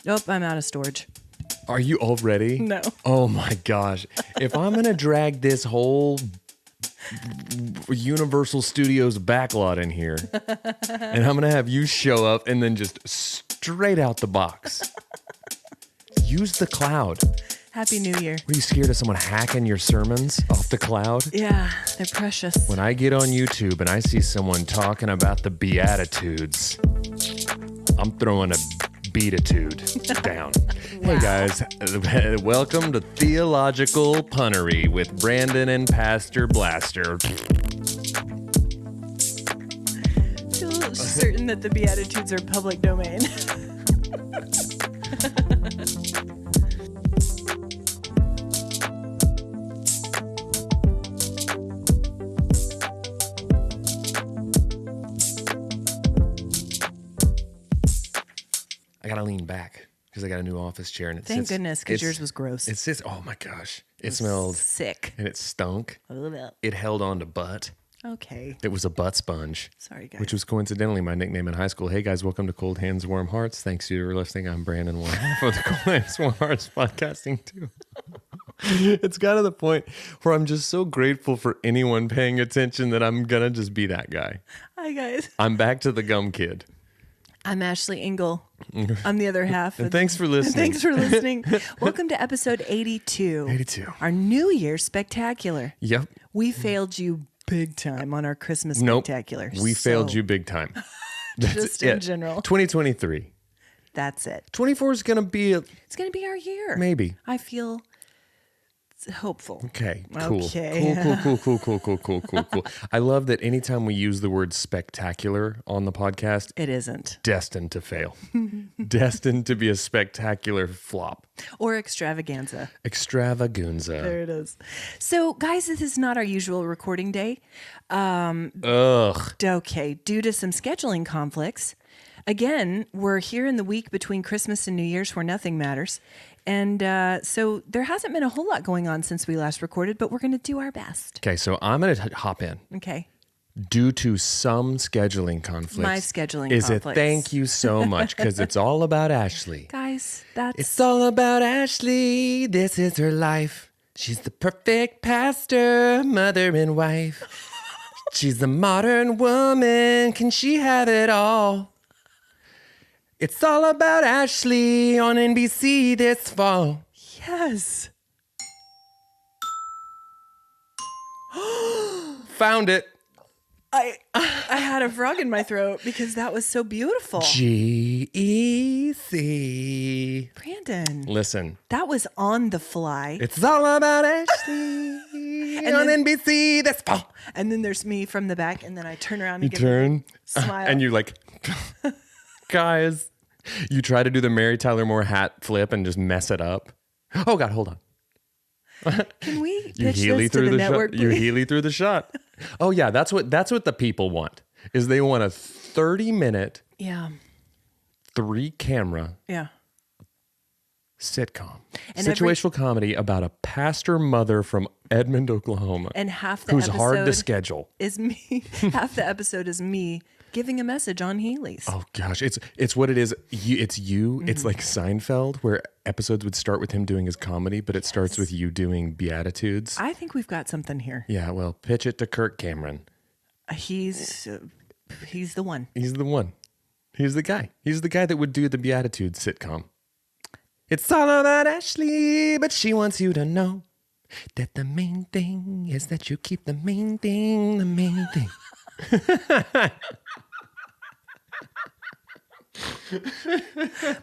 Nope, I'm out of storage. Are you already? No. Oh my gosh. If I'm going to drag this whole Universal Studios backlot in here and I'm going to have you show up and then just straight out the box. Use the cloud. Happy New Year. Were you scared of someone hacking your sermons off the cloud? Yeah, they're precious. When I get on YouTube and I see someone talking about the Beatitudes, I'm throwing a beatitude down. Wow. Hey guys, welcome to Theological Punnery with Brandon and Pastor Blaster. I feel certain that the Beatitudes are public domain. I gotta lean back because I got a new office chair and Thank goodness, because yours was gross. It's just, oh my gosh. It smelled sick. And it stunk. It held on to butt. Okay. It was a butt sponge. Sorry, guys. Which was coincidentally my nickname in high school. Hey guys, welcome to Cold Hands, Warm Hearts. Thanks you for listening. I'm Brandon, one half of the Cold Hands, Warm Hearts podcasting too. It's got to the point where I'm just so grateful for anyone paying attention that I'm gonna just be that guy. Hi guys. I'm back to the gum kid. I'm Ashley Engle. I'm the other half. And thanks for listening. Thanks for listening. Welcome to episode 82. 82. Our New Year spectacular. Yep. We failed you big time on our Christmas spectacular. We failed you big time. Just in general. 2023. That's it. 24 is going to be It's going to be our year. Maybe. I feel hopeful. Okay, cool. Okay. Cool. I love that anytime we use the word spectacular on the podcast, it isn't. Destined to fail. Destined to be a spectacular flop. Or extravaganza. Extravaganza. There it is. So, guys, this is not our usual recording day. Okay, due to some scheduling conflicts. Again, we're here in the week between Christmas and New Year's where nothing matters. And so there hasn't been a whole lot going on since we last recorded, but we're going to do our best. Okay, so I'm going to hop in. Okay. Due to some scheduling conflicts. My scheduling conflicts. conflicts. Thank you so much, because it's all about Ashley. Guys, It's all about Ashley. This is her life. She's the perfect pastor, mother, and wife. She's the modern woman. Can she have it all? It's all about Ashley on NBC this fall. Yes. Found it. I had a frog in my throat because that was so beautiful. GEC. Brandon. Listen. That was on the fly. It's all about Ashley on NBC this fall. And then there's me from the back, and then I turn around and give a smile. And you like, guys, you try to do the Mary Tyler Moore hat flip and just mess it up. Oh God, hold on. Can we pitch this to the network, You Healy through the shot. Oh yeah, that's what the people want. Is they want a 30-minute, 3-camera, sitcom, and situational comedy about a pastor mother from Edmond, Oklahoma, and half the who's episode hard to schedule. Is me. Half the episode is me giving a message on Healy's. Oh gosh, it's what it is. It's you. Mm-hmm. It's like Seinfeld, where episodes would start with him doing his comedy, but it starts with you doing Beatitudes. I think we've got something here. Yeah, well, pitch it to Kirk Cameron. He's the one. He's the one. He's the guy. He's the guy that would do the Beatitudes sitcom. It's all about Ashley, but she wants you to know that the main thing is that you keep the main thing the main thing.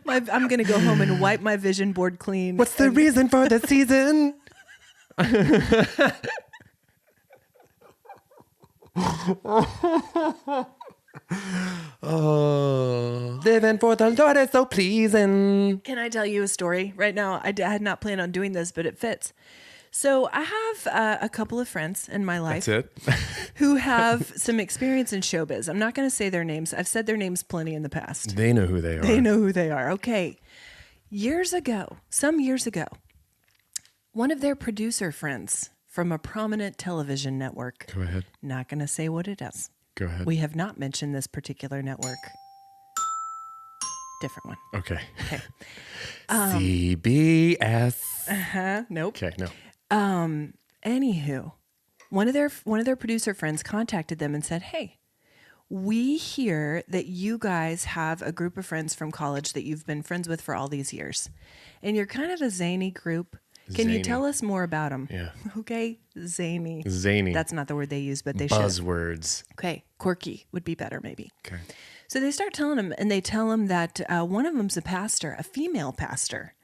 I'm going to go home and wipe my vision board clean. What's the reason for the season? Oh, living for the Lord is so pleasing. Can I tell you a story right now? I had not planned on doing this, but it fits. So I have a couple of friends in my life who have some experience in showbiz. I'm not going to say their names. I've said their names plenty in the past. They know who they are. They know who they are. Okay. Some years ago, one of their producer friends from a prominent television network. Go ahead. Not going to say what it is. Go ahead. We have not mentioned this particular network. Different one. Okay. Okay. CBS. Nope. Okay, no. Anywho, one of their producer friends contacted them and said, "Hey, we hear that you guys have a group of friends from college that you've been friends with for all these years, and you're kind of a zany group. Can you tell us more about them?" Yeah. Okay, zany. Zany. That's not the word they use, but they should. Buzzwords. Okay, quirky would be better, maybe. Okay. So they start telling him, and they tell him that one of them's a pastor, a female pastor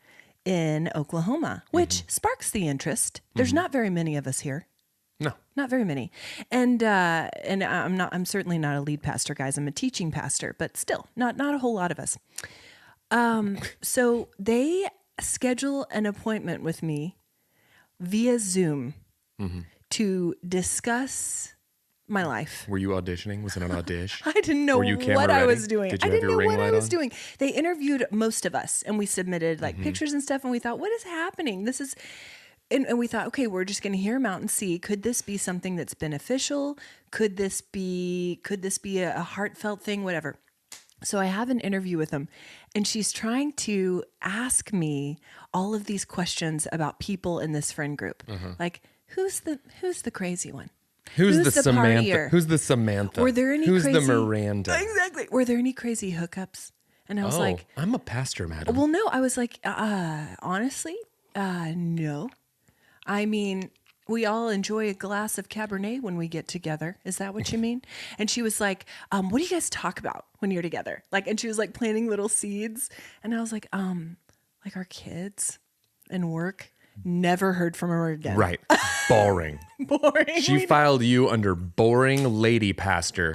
in Oklahoma, which sparks the interest. There's not very many of us here. No. Not very many. And I'm certainly not a lead pastor, guys. I'm a teaching pastor, but still not a whole lot of us. So they schedule an appointment with me via Zoom to discuss my life. Were you auditioning? Was it an audition? I didn't know Were you camera what I ready? was doing. Did you I have didn't your know ring what I light was on? doing. They interviewed most of us, and we submitted like pictures and stuff, and we thought, what is happening? This is... And we thought, okay, we're just going to hear him out and see, could this be something that's beneficial? Could this be a heartfelt thing? Whatever. So I have an interview with him, and she's trying to ask me all of these questions about people in this friend group. Like, who's the crazy one? Who's the Samantha? partier? Who's the Samantha? Were there any Who's crazy... the Miranda? Exactly. Were there any crazy hookups? And I was like, I'm a pastor, madam. well, no. I was like, honestly, no. I mean, we all enjoy a glass of Cabernet when we get together. Is that what you mean? And she was like, what do you guys talk about when you're together? Like, and she was like planting little seeds. And I was like our kids and work. Never heard from her again. Right. Boring. Boring. She filed you under boring lady pastor.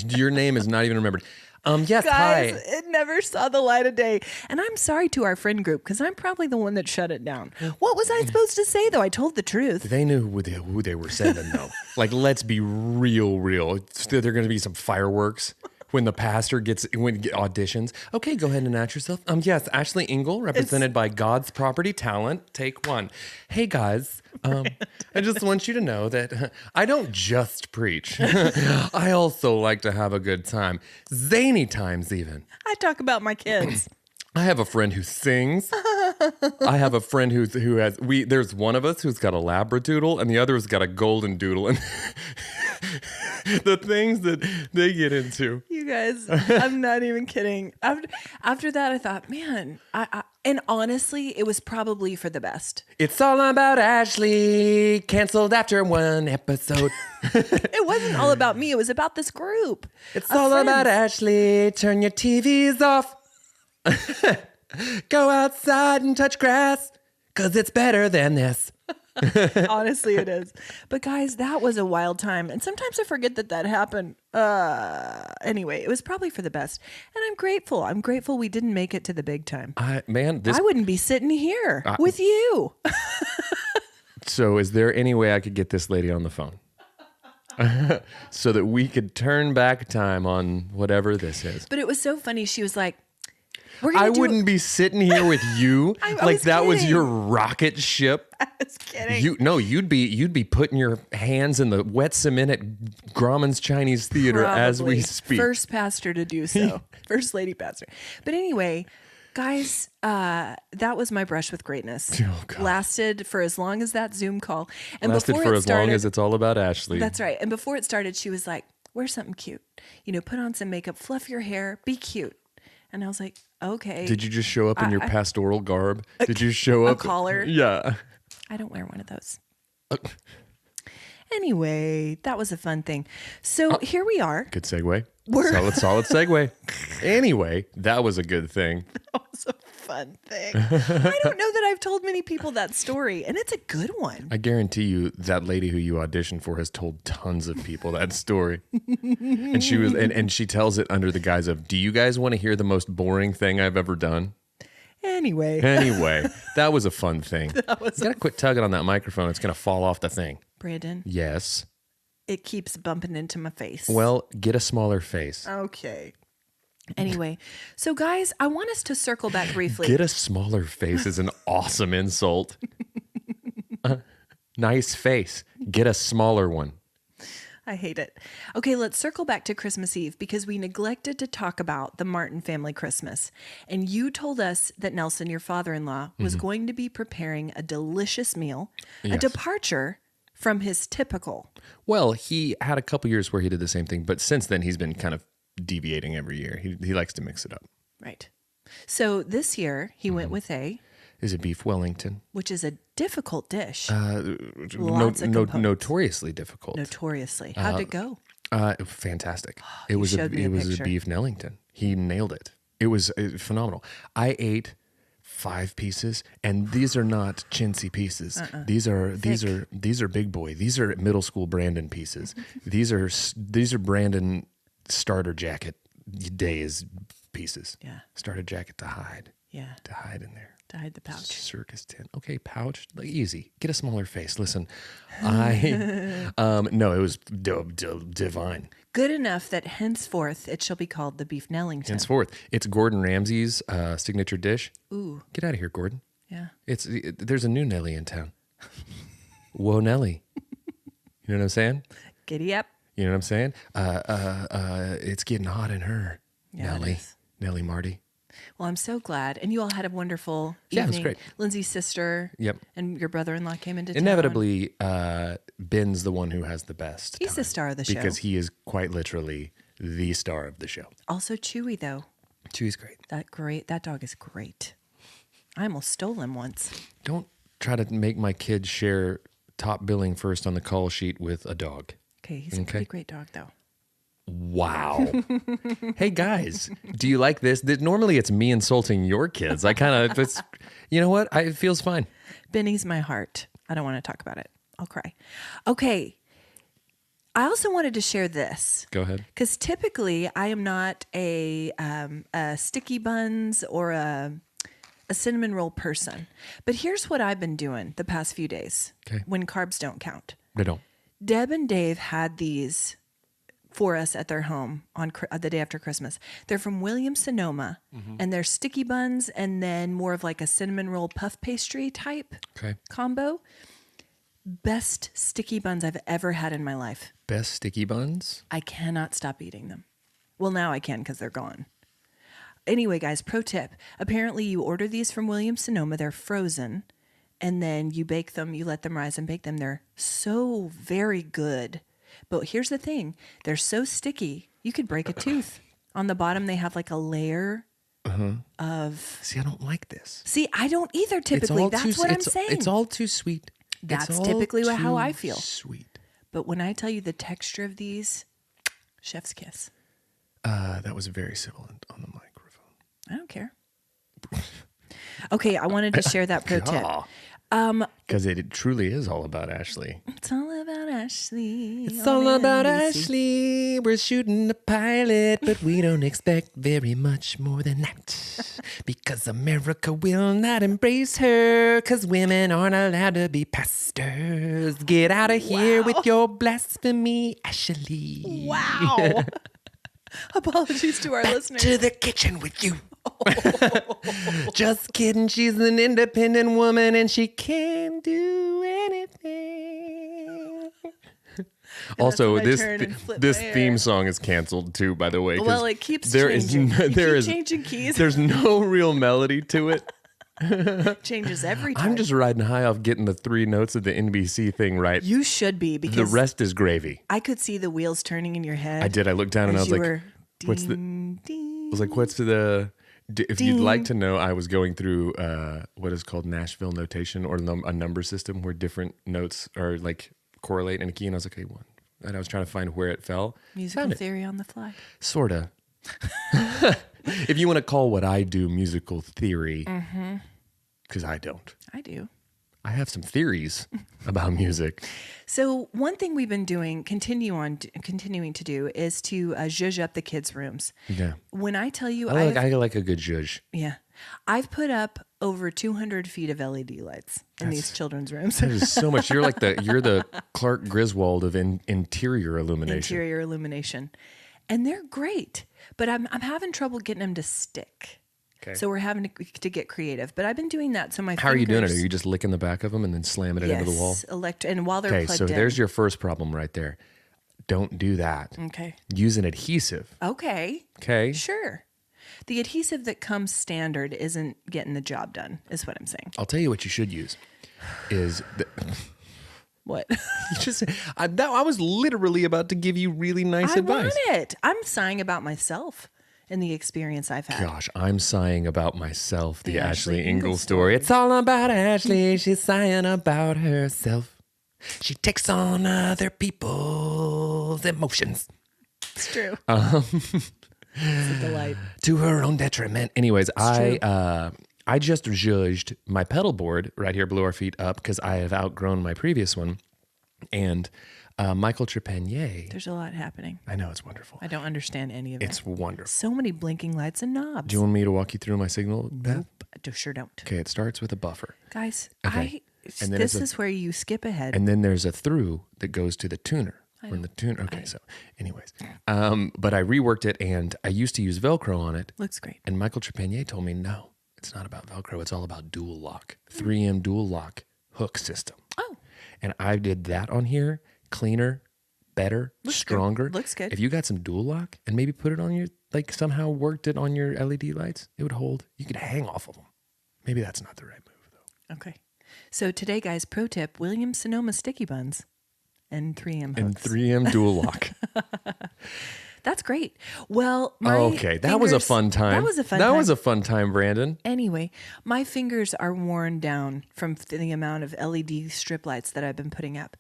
Your name is not even remembered. Yes, Guys, hi. it never saw the light of day. And I'm sorry to our friend group because I'm probably the one that shut it down. What was I supposed to say, though? I told the truth. They knew who they were sending, though. Like, let's be real. There are going to be some fireworks when the pastor auditions. Okay, go ahead and announce yourself. Yes, Ashley Engle, represented by God's Property Talent. Take one. Hey, guys. I just want you to know that I don't just preach. I also like to have a good time. Zany times, even. I talk about my kids. I have a friend who sings. I have a friend who has there's one of us who's got a Labradoodle and the other has got a golden doodle, and the things that they get into. You guys, I'm not even kidding. After that, I thought, man, and honestly, it was probably for the best. It's all about Ashley, canceled after one episode. It wasn't all about me. It was about this group. It's all about Ashley. Turn your TVs off. Go outside and touch grass, 'cause it's better than this. Honestly, it is. But guys, that was a wild time. And sometimes I forget that happened. Anyway, it was probably for the best. And I'm grateful. I'm grateful we didn't make it to the big time. I wouldn't be sitting here with you. So is there any way I could get this lady on the phone? So that we could turn back time on whatever this is. But it was so funny. She was like, I wouldn't be sitting here with you like that was your rocket ship. I was kidding. You'd be putting your hands in the wet cement at Grauman's Chinese Theater as we speak. First pastor to do so. First lady pastor. But anyway, guys, that was my brush with greatness. Oh, God. Lasted for as long as that Zoom call. And lasted before for it as started, long as it's all about Ashley. That's right. And before it started, she was like, wear something cute. Put on some makeup, fluff your hair, be cute. And I was like, okay. Did you just show up in your pastoral garb? Did you show up? A collar? Yeah. I don't wear one of those. Anyway, that was a fun thing. So here we are. Good segue. Solid segue. Anyway, that was a good thing. That was a fun thing. I don't know that I've told many people that story, and it's a good one. I guarantee you that lady who you auditioned for has told tons of people that story. And she was and she tells it under the guise of, do you guys want to hear the most boring thing I've ever done? Anyway, that was a fun thing. You gotta quit tugging on that microphone. It's gonna fall off the thing. Brandon. Yes. It keeps bumping into my face. Well, get a smaller face. Okay. Anyway, so guys, I want us to circle back briefly. Get a smaller face is an awesome insult. Nice face. Get a smaller one. I hate it. Okay, let's circle back to Christmas Eve because we neglected to talk about the Martin family Christmas. And you told us that Nelson, your father-in-law, was going to be preparing a delicious meal, a departure from his typical. Well, he had a couple years where he did the same thing, but since then he's been kind of deviating every year. He likes to mix it up. Right. So this year he went with Is it beef Wellington? which is a difficult dish. Lots of components. Notoriously difficult. Notoriously. How'd it go? Fantastic. You It was showed me a a picture. beef Nellington. He nailed it. It was phenomenal. I ate 5 pieces, and these are not chintzy pieces. These are big boy. These are middle school Brandon pieces. these are Brandon starter jacket days pieces. Yeah. Starter jacket to hide. Yeah. To hide in there. To hide the pouch. Circus tent. Okay, pouch. Like, easy. Get a smaller face. Listen, no, it was divine. Good enough that henceforth it shall be called the beef Nellington. Henceforth, it's Gordon Ramsay's signature dish. Ooh. Get out of here, Gordon. Yeah. There's a new Nelly in town. Whoa, Nelly. You know what I'm saying? Giddy up. You know what I'm saying? It's getting hot in her. Yeah, it Nelly. is. Nelly Marty. Well, I'm so glad. And you all had a wonderful Yeah, it evening. was great. Lindsay's sister Yep. and your brother-in-law came into town. Inevitably, Ben's the one who has the best He's time the star of the show. because he is quite literally the star of the show. Also Chewy, though. Chewy's great. That dog is great. I almost stole him once. Don't try to make my kids share top billing first on the call sheet with a dog. Okay, he's a pretty great dog, though. Wow. Hey, guys, do you like this? Normally it's me insulting your kids. I kind of, you know what? It feels fine. Benny's my heart. I don't want to talk about it. I'll cry. Okay. I also wanted to share this. Go ahead. Because typically I am not a sticky buns or a cinnamon roll person. But here's what I've been doing the past few days when carbs don't count. They don't. Deb and Dave had these for us at their home on the day after Christmas. They're from Williams-Sonoma, and they're sticky buns and then more of like a cinnamon roll puff pastry type combo. Best sticky buns I've ever had in my life. Best sticky buns? I cannot stop eating them. Well, now I can because they're gone. Anyway, guys, pro tip. Apparently you order these from Williams-Sonoma. They're frozen. And then you bake them. You let them rise and bake them. They're so very good. But here's the thing. They're so sticky, you could break a tooth. On the bottom, they have like a layer of... See, I don't like this. See, I don't either typically. That's what I'm saying. It's all too sweet. That's typically how I feel. Sweet. But when I tell you the texture of these, chef's kiss. That was very sibilant on the microphone. I don't care. Okay, I wanted to share that pro tip. Because it truly is all about Ashley. It's all about Ashley. It's all about Ashley. We're shooting a pilot, but we don't expect very much more than that. Because America will not embrace her, because women aren't allowed to be pastors. Get out of here with your blasphemy, Ashley. Wow. Apologies to our Back listeners. to the kitchen with you. Just kidding. She's an independent woman and she can do anything. Also, this theme song is canceled too, by the way. Well, it keeps changing. Changing keys. There's no real melody to it. Changes every time. I'm just riding high off getting the 3 notes of the NBC thing right. You should be, because the rest is gravy. I could see the wheels turning in your head. I did. I looked down and I was like, "What's the?" I was like, "What's the?" If you'd like to know, I was going through what is called Nashville notation, or a number system where different notes are like correlate in a key, and I was like, "Okay, one." And I was trying to find where it fell. Musical theory on the fly. Sorta. If you want to call what I do musical theory, because I don't. I do. I have some theories about music. So one thing we've been doing, continuing to do, is to zhuzh up the kids' rooms. Yeah. When I tell you, I like a good zhuzh. Yeah. I've put up over 200 feet of LED lights in these children's rooms. That is so much. You're the Clark Griswold of interior illumination. Interior illumination. And they're great, but I'm having trouble getting them to stick. Okay. So we're having to get creative, but I've been doing that. So How are you doing it? Are you just licking the back of them and then slamming it into the wall? And while they're plugged in. Okay, so there's your first problem right there. don't do that. Okay. Use an adhesive. Okay. Okay. Sure. The adhesive that comes standard isn't getting the job done, is what I'm saying. I'll tell you what you should use is What? I was literally about to give you really nice advice. I want it. I'm sighing about myself and the experience I've had. Gosh, I'm sighing about myself, the Ashley Engle story. It's all about Ashley. She's sighing about herself. She takes on other people's emotions. It's true. It's a delight. To her own detriment. Anyways, I just judged my pedal board right here below our feet up because I have outgrown my previous one. And Michael Trepanier. There's a lot happening. I know, it's wonderful. I don't understand any of it. It's wonderful. So many blinking lights and knobs. Do you want me to walk you through my signal path? Nope. I sure don't. Okay, it starts with a buffer. Guys, Okay. And then this is where you skip ahead. And then there's a through that goes to the tuner. When the tuner. Okay, so anyways. But I reworked it and I used to use Velcro on it. Looks great. And Michael Trepanier told me, no, it's not about Velcro. It's all about dual lock, 3M dual lock hook system. Oh. And I did that on here. Cleaner, better, stronger. Looks good. If you got some dual lock and maybe put it on your, like somehow worked it on your LED lights, it would hold. You could hang off of them. Maybe that's not the right move though. Okay. So today, guys, pro tip, Williams-Sonoma sticky buns and 3M hooks. And 3M dual lock. That's great. Well, that was a fun time. That was a fun time. That was a fun time, Brandon. Anyway, my fingers are worn down from the amount of LED strip lights that I've been putting up.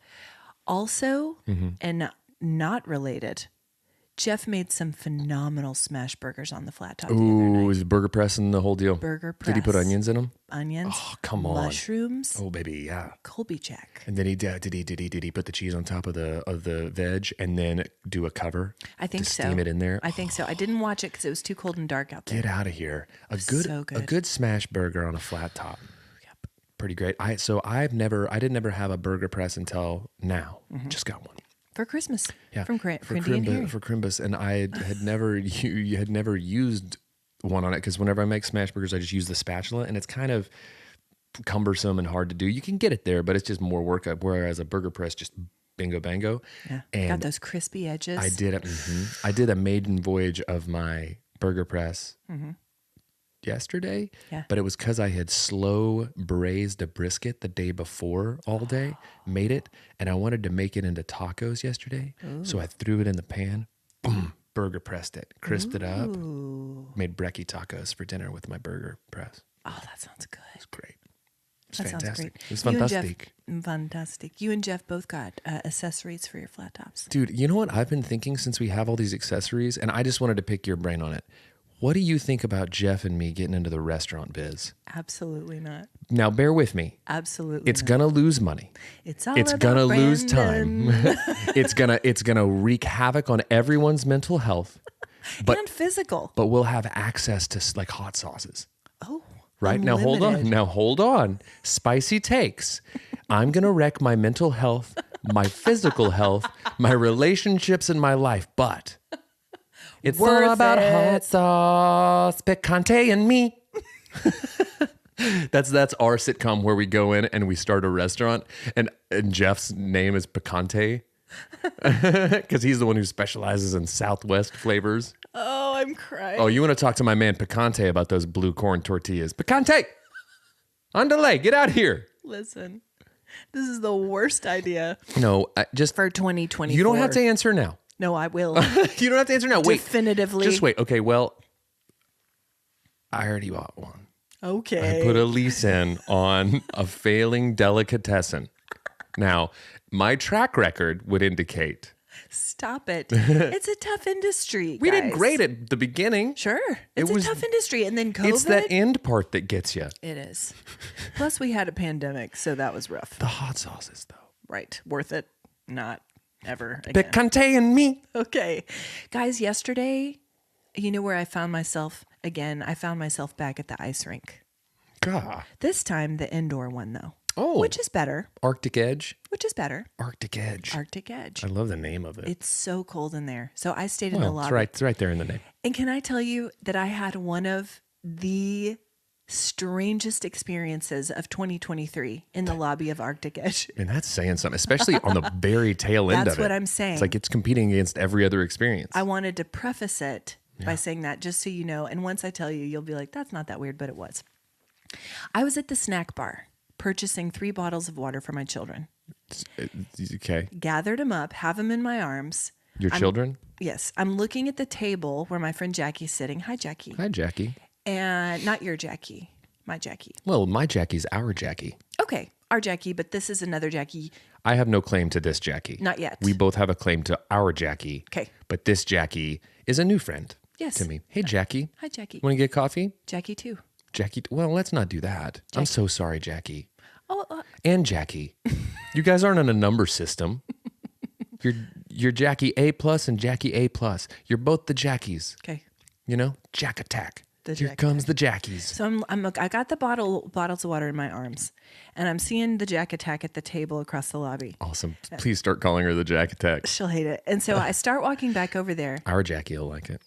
Also, and not related, Jeff made some phenomenal smash burgers on the flat top the other night. Ooh, is burger pressing the whole deal? Burger press. Did he put onions in them? Onions. Oh, come on. Mushrooms. Oh, baby, yeah. Colby Jack. And then did he put the cheese on top of the veg and then do a cover? I think to so. Steam it in there. I think so. I didn't watch it because it was too cold and dark out there. Get out of here. A So good. good smash burger on a flat top. Yep. Pretty great. I didn't never have a burger press until now. Just got one. For Christmas. Yeah. From Crindy and Harry. For Crimbus. And I had never used one on it because whenever I make smash burgers, I just use the spatula and it's kind of cumbersome and hard to do. You can get it there, but it's just more work. Whereas a burger press, just bingo bango. Yeah. And got those crispy edges. I did it. I did a maiden voyage of my burger press yesterday, but it was because I had slow braised a brisket the day before all day, made it, and I wanted to make it into tacos yesterday. Ooh. So I threw it in the pan, boom, burger pressed it, crisped it up, made brekkie tacos for dinner with my burger press. Oh, that sounds good. It's great. It's That fantastic. sounds great. It was fantastic. Fantastic. You and Jeff both got accessories for your flat tops. Dude, you know what I've been thinking since we have all these accessories, and I just wanted to pick your brain on it. What do you think about Jeff and me getting into the restaurant biz? Absolutely not. Now, bear with me. Absolutely It's not. gonna lose money. It's all It's about gonna Brandon. lose time. It's gonna wreak havoc on everyone's mental health. But and physical. but we'll have access to like hot sauces. Oh. Right? Now hold on. Spicy takes. I'm gonna wreck my mental health, my physical health, my relationships in my life, but it's all about hot sauce, picante and me. That's our sitcom where we go in and we start a restaurant and Jeff's name is Picante because he's the one who specializes in Southwest flavors. Oh, I'm crying. Oh, you want to talk to my man Picante about those blue corn tortillas? Picante! On delay, get out of here. Listen, this is the worst idea. No, just for 2024. You don't have to answer now. No, I will. You don't have to answer now. Wait. Definitively. Just wait. Okay, well, I already bought one. Okay. I put a lease in on a failing delicatessen. Now, my track record would indicate. Stop it. It's a tough industry, We guys. did great at the beginning. Sure. It's a tough industry. And then COVID. It's that end part that gets you. It is. Plus, we had a pandemic, so that was rough. The hot sauces, though. Right. Worth it. Not ever again. Picante and me. Okay. Guys, yesterday, you know where I found myself again? I found myself back at the ice rink. God. This time, the indoor one, though. Oh. Which is better. Arctic Edge. Which is better. Arctic Edge. Arctic Edge. I love the name of it. It's so cold in there. So I stayed in the lobby. It's right there in the name. And can I tell you that I had one of the strangest experiences of 2023 in the lobby of Arctic Edge. And that's saying something, especially on the very tail end of it. That's what I'm saying. It's like it's competing against every other experience. I wanted to preface it by saying that just so you know. And once I tell you, you'll be like, that's not that weird, but it was. I was at the snack bar purchasing 3 bottles of water for my children. Okay. Gathered them up, have them in my arms. Your children? Yes. I'm looking at the table where my friend Jackie's sitting. Hi, Jackie. Hi, Jackie. And not your Jackie, my Jackie. Well, my Jackie's our Jackie. Okay, our Jackie, but this is another Jackie. I have no claim to this Jackie. Not yet. We both have a claim to our Jackie. Okay. But this Jackie is a new friend to me. Hey, Jackie. Hi, Jackie. Want to get coffee? Jackie, too. Jackie. Well, let's not do that. Jackie. I'm so sorry, Jackie. Oh, and Jackie. You guys aren't on a number system. You're Jackie A plus and Jackie A plus. You're both the Jackies. Okay. You know, Jack Attack. The Here Jack comes Attack. the Jackies. So I got the bottles of water in my arms, and I'm seeing the Jack Attack at the table across the lobby. Awesome. Please start calling her the Jack Attack. She'll hate it. And so I start walking back over there. Our Jackie will like it.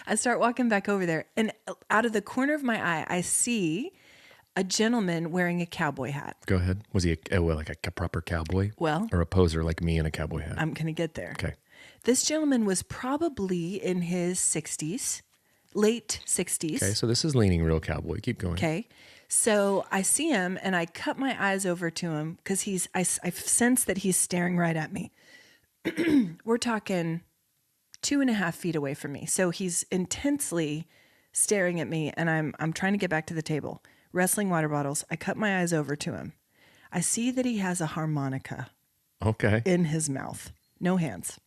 I start walking back over there, and out of the corner of my eye, I see a gentleman wearing a cowboy hat. Go ahead. Was he like a proper cowboy? Well, or a poser like me in a cowboy hat? I'm going to get there. Okay. This gentleman was probably in his 60s, late 60s. Okay, so this is leaning real cowboy. Keep going. Okay. So I see him and I cut my eyes over to him because I sense that he's staring right at me. We're talking 2.5 feet away from me. So he's intensely staring at me, and I'm trying to get back to the table. Wrestling water bottles. I cut my eyes over to him. I see that he has a harmonica in his mouth. No hands.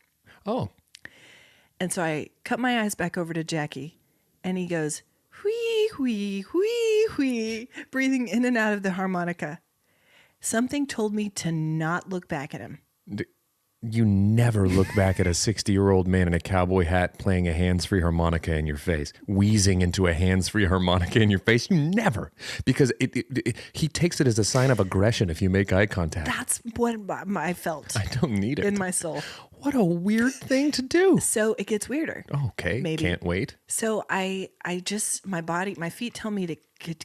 Oh. And so I cut my eyes back over to Jackie, and he goes, whee, whee, whee, whee, breathing in and out of the harmonica. Something told me to not look back at him. You never look back at a 60-year-old man in a cowboy hat playing a hands-free harmonica in your face, wheezing into a hands-free harmonica in your face. You never, because he takes it as a sign of aggression if you make eye contact. That's what I felt. I don't need it. In my soul. What a weird thing to do. So it gets weirder. Okay, maybe. Can't wait. So I just, my feet tell me to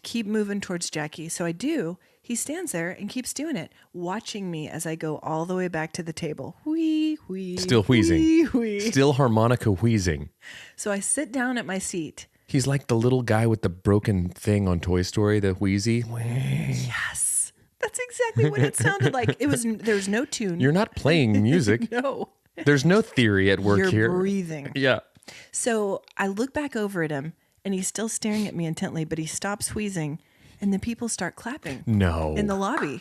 keep moving towards Jackie. So I do. He stands there and keeps doing it, watching me as I go all the way back to the table. Whee, whee. Still wheezing. Whee, whee. Still harmonica wheezing. So I sit down at my seat. He's like the little guy with the broken thing on Toy Story, the wheezy. Yes. That's exactly what it sounded like. There's no tune. You're not playing music. No. There's no theory at work here. You're breathing. Yeah. So I look back over at him, and he's still staring at me intently, but he stops wheezing, and then people start clapping. No. In the lobby.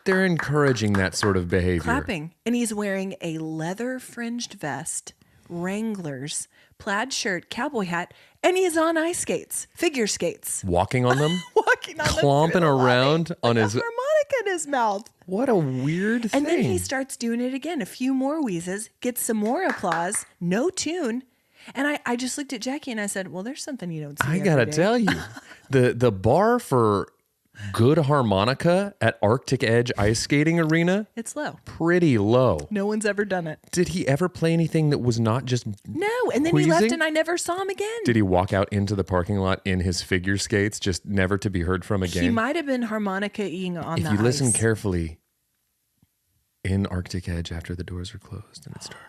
They're encouraging that sort of behavior. Clapping. And he's wearing a leather fringed vest, Wranglers, plaid shirt, cowboy hat, and he's on ice skates, figure skates. Walking on them? Walking on them. Clomping around on his harmonica in his mouth. What a weird thing. And then he starts doing it again. A few more wheezes, gets some more applause, no tune. And I just looked at Jackie and I said, well, there's something you don't see I gotta tell you, the bar for good harmonica at Arctic Edge Ice Skating Arena, it's low. Pretty low. No one's ever done it. Did he ever play anything that was not just No, and then wheezing? He left and I never saw him again. Did he walk out into the parking lot in his figure skates, just never to be heard from again? He might have been harmonica-ing on the ice. If you listen carefully, in Arctic Edge after the doors are closed and it's dark,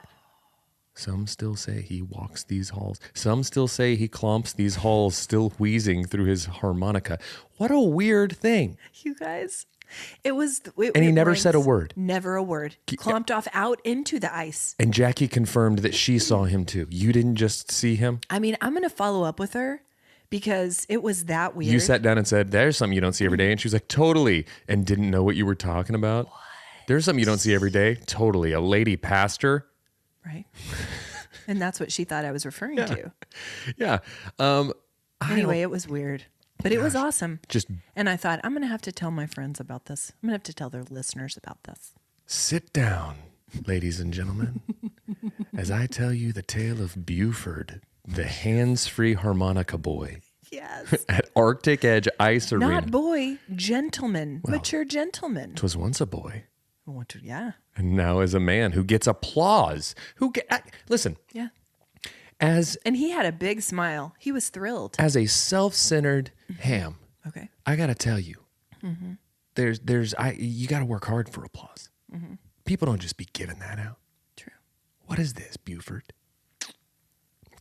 some still say he walks these halls. Some still say he clomps these halls, still wheezing through his harmonica. What a weird thing. You guys, it was... And he never said a word. Never a word. Clomped off out into the ice. And Jackie confirmed that she saw him too. You didn't just see him? I mean, I'm going to follow up with her because it was that weird. You sat down and said, there's something you don't see every day. And she was like, totally. And didn't know what you were talking about. What? There's something you don't see every day. Totally. A lady pastor. Right. And that's what she thought I was referring to. Yeah. Anyway, it was weird, but it was awesome. Just And I thought, I'm going to have to tell my friends about this. I'm going to have to tell their listeners about this. sit down, ladies and gentlemen, as I tell you the tale of Buford, the hands-free harmonica boy. Yes. At Arctic Edge Ice Arena. Not boy, gentleman, mature gentleman. 'Twas once a boy. Yeah. And now is a man who gets applause. Listen. Yeah. And he had a big smile. He was thrilled. As a self-centered ham Okay. I got to tell you, you got to work hard for applause. People don't just be giving that out. True. What is this, Buford?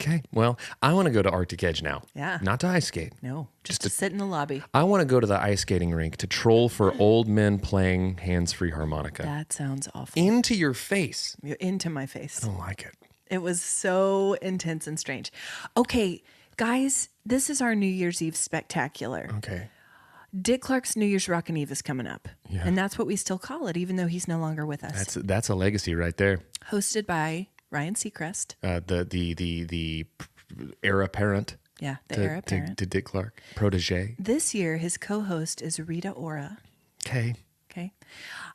Okay. Well, I want to go to Arctic Edge now. Yeah. Not to ice skate. No, just to sit in the lobby. I want to go to the ice skating rink to troll for old men playing hands-free harmonica. That sounds awful. Into your face. You're into my face. I don't like it. It was so intense and strange. Okay, guys, this is our New Year's Eve spectacular. Okay. Dick Clark's New Year's Rockin' Eve is coming up. Yeah. And that's what we still call it, even though he's no longer with us. That's a legacy right there. Hosted by Ryan Seacrest. The heir apparent. Yeah, the heir apparent. To Dick Clark. Protege. This year, his co-host is Rita Ora. Okay. Okay.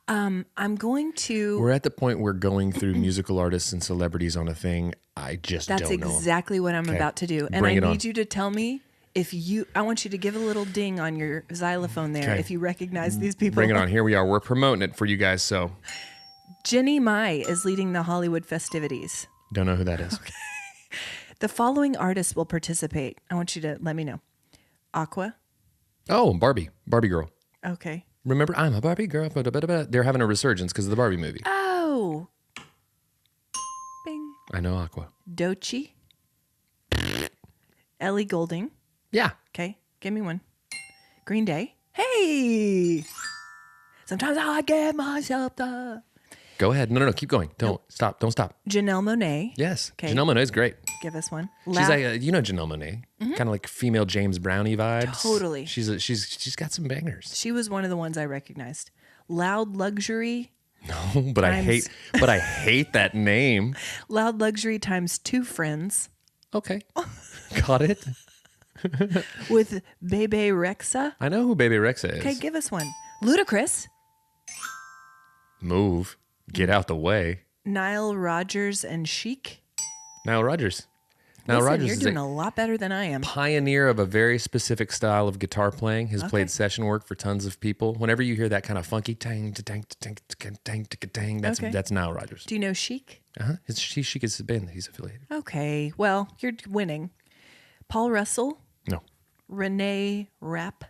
I'm going to... We're at the point where going through musical artists and celebrities on a thing, I just don't know. That's exactly what I'm about to do. And Bring I it need on. you to tell me I want you to give a little ding on your xylophone there Okay. if you recognize these people. Bring it on. Here we are. We're promoting it for you guys, so... Jenny Mai is leading the Hollywood festivities. Don't know who that is. Okay. The following artists will participate. I want you to let me know. Aqua. Oh, Barbie girl. Okay. Remember, I'm a Barbie girl. They're having a resurgence because of the Barbie movie. Oh. Bing. I know Aqua. Doechii. Ellie Goulding. Yeah. Okay. Give me one. Green Day. Hey. Sometimes I get myself the... Go ahead. No. Keep going. Don't stop. Don't stop. Janelle Monáe. Yes. Okay. Janelle Monáe's great. Give us one. She's like, you know Janelle Monáe. Kind of like female James Brownie vibes. Totally. She's got some bangers. She was one of the ones I recognized. Loud Luxury. No, but I hate that name. Loud Luxury times 2 friends. Okay. Got it. With Bebe Rexha. I know who Bebe Rexha is. Okay, give us one. Ludacris. Move. Get out the way. Nile Rodgers and Chic. Nile Rodgers. Nile Listen, Rodgers you're is doing a lot better than I am. Pioneer of a very specific style of guitar playing. Has played session work for tons of people. Whenever you hear that kind of funky tang tang tang tang tang tang, that's Nile Rodgers. Do you know Chic? She gets the band that he's affiliated. Okay, well, you're winning. Paul Russell. No. Renee Rapp.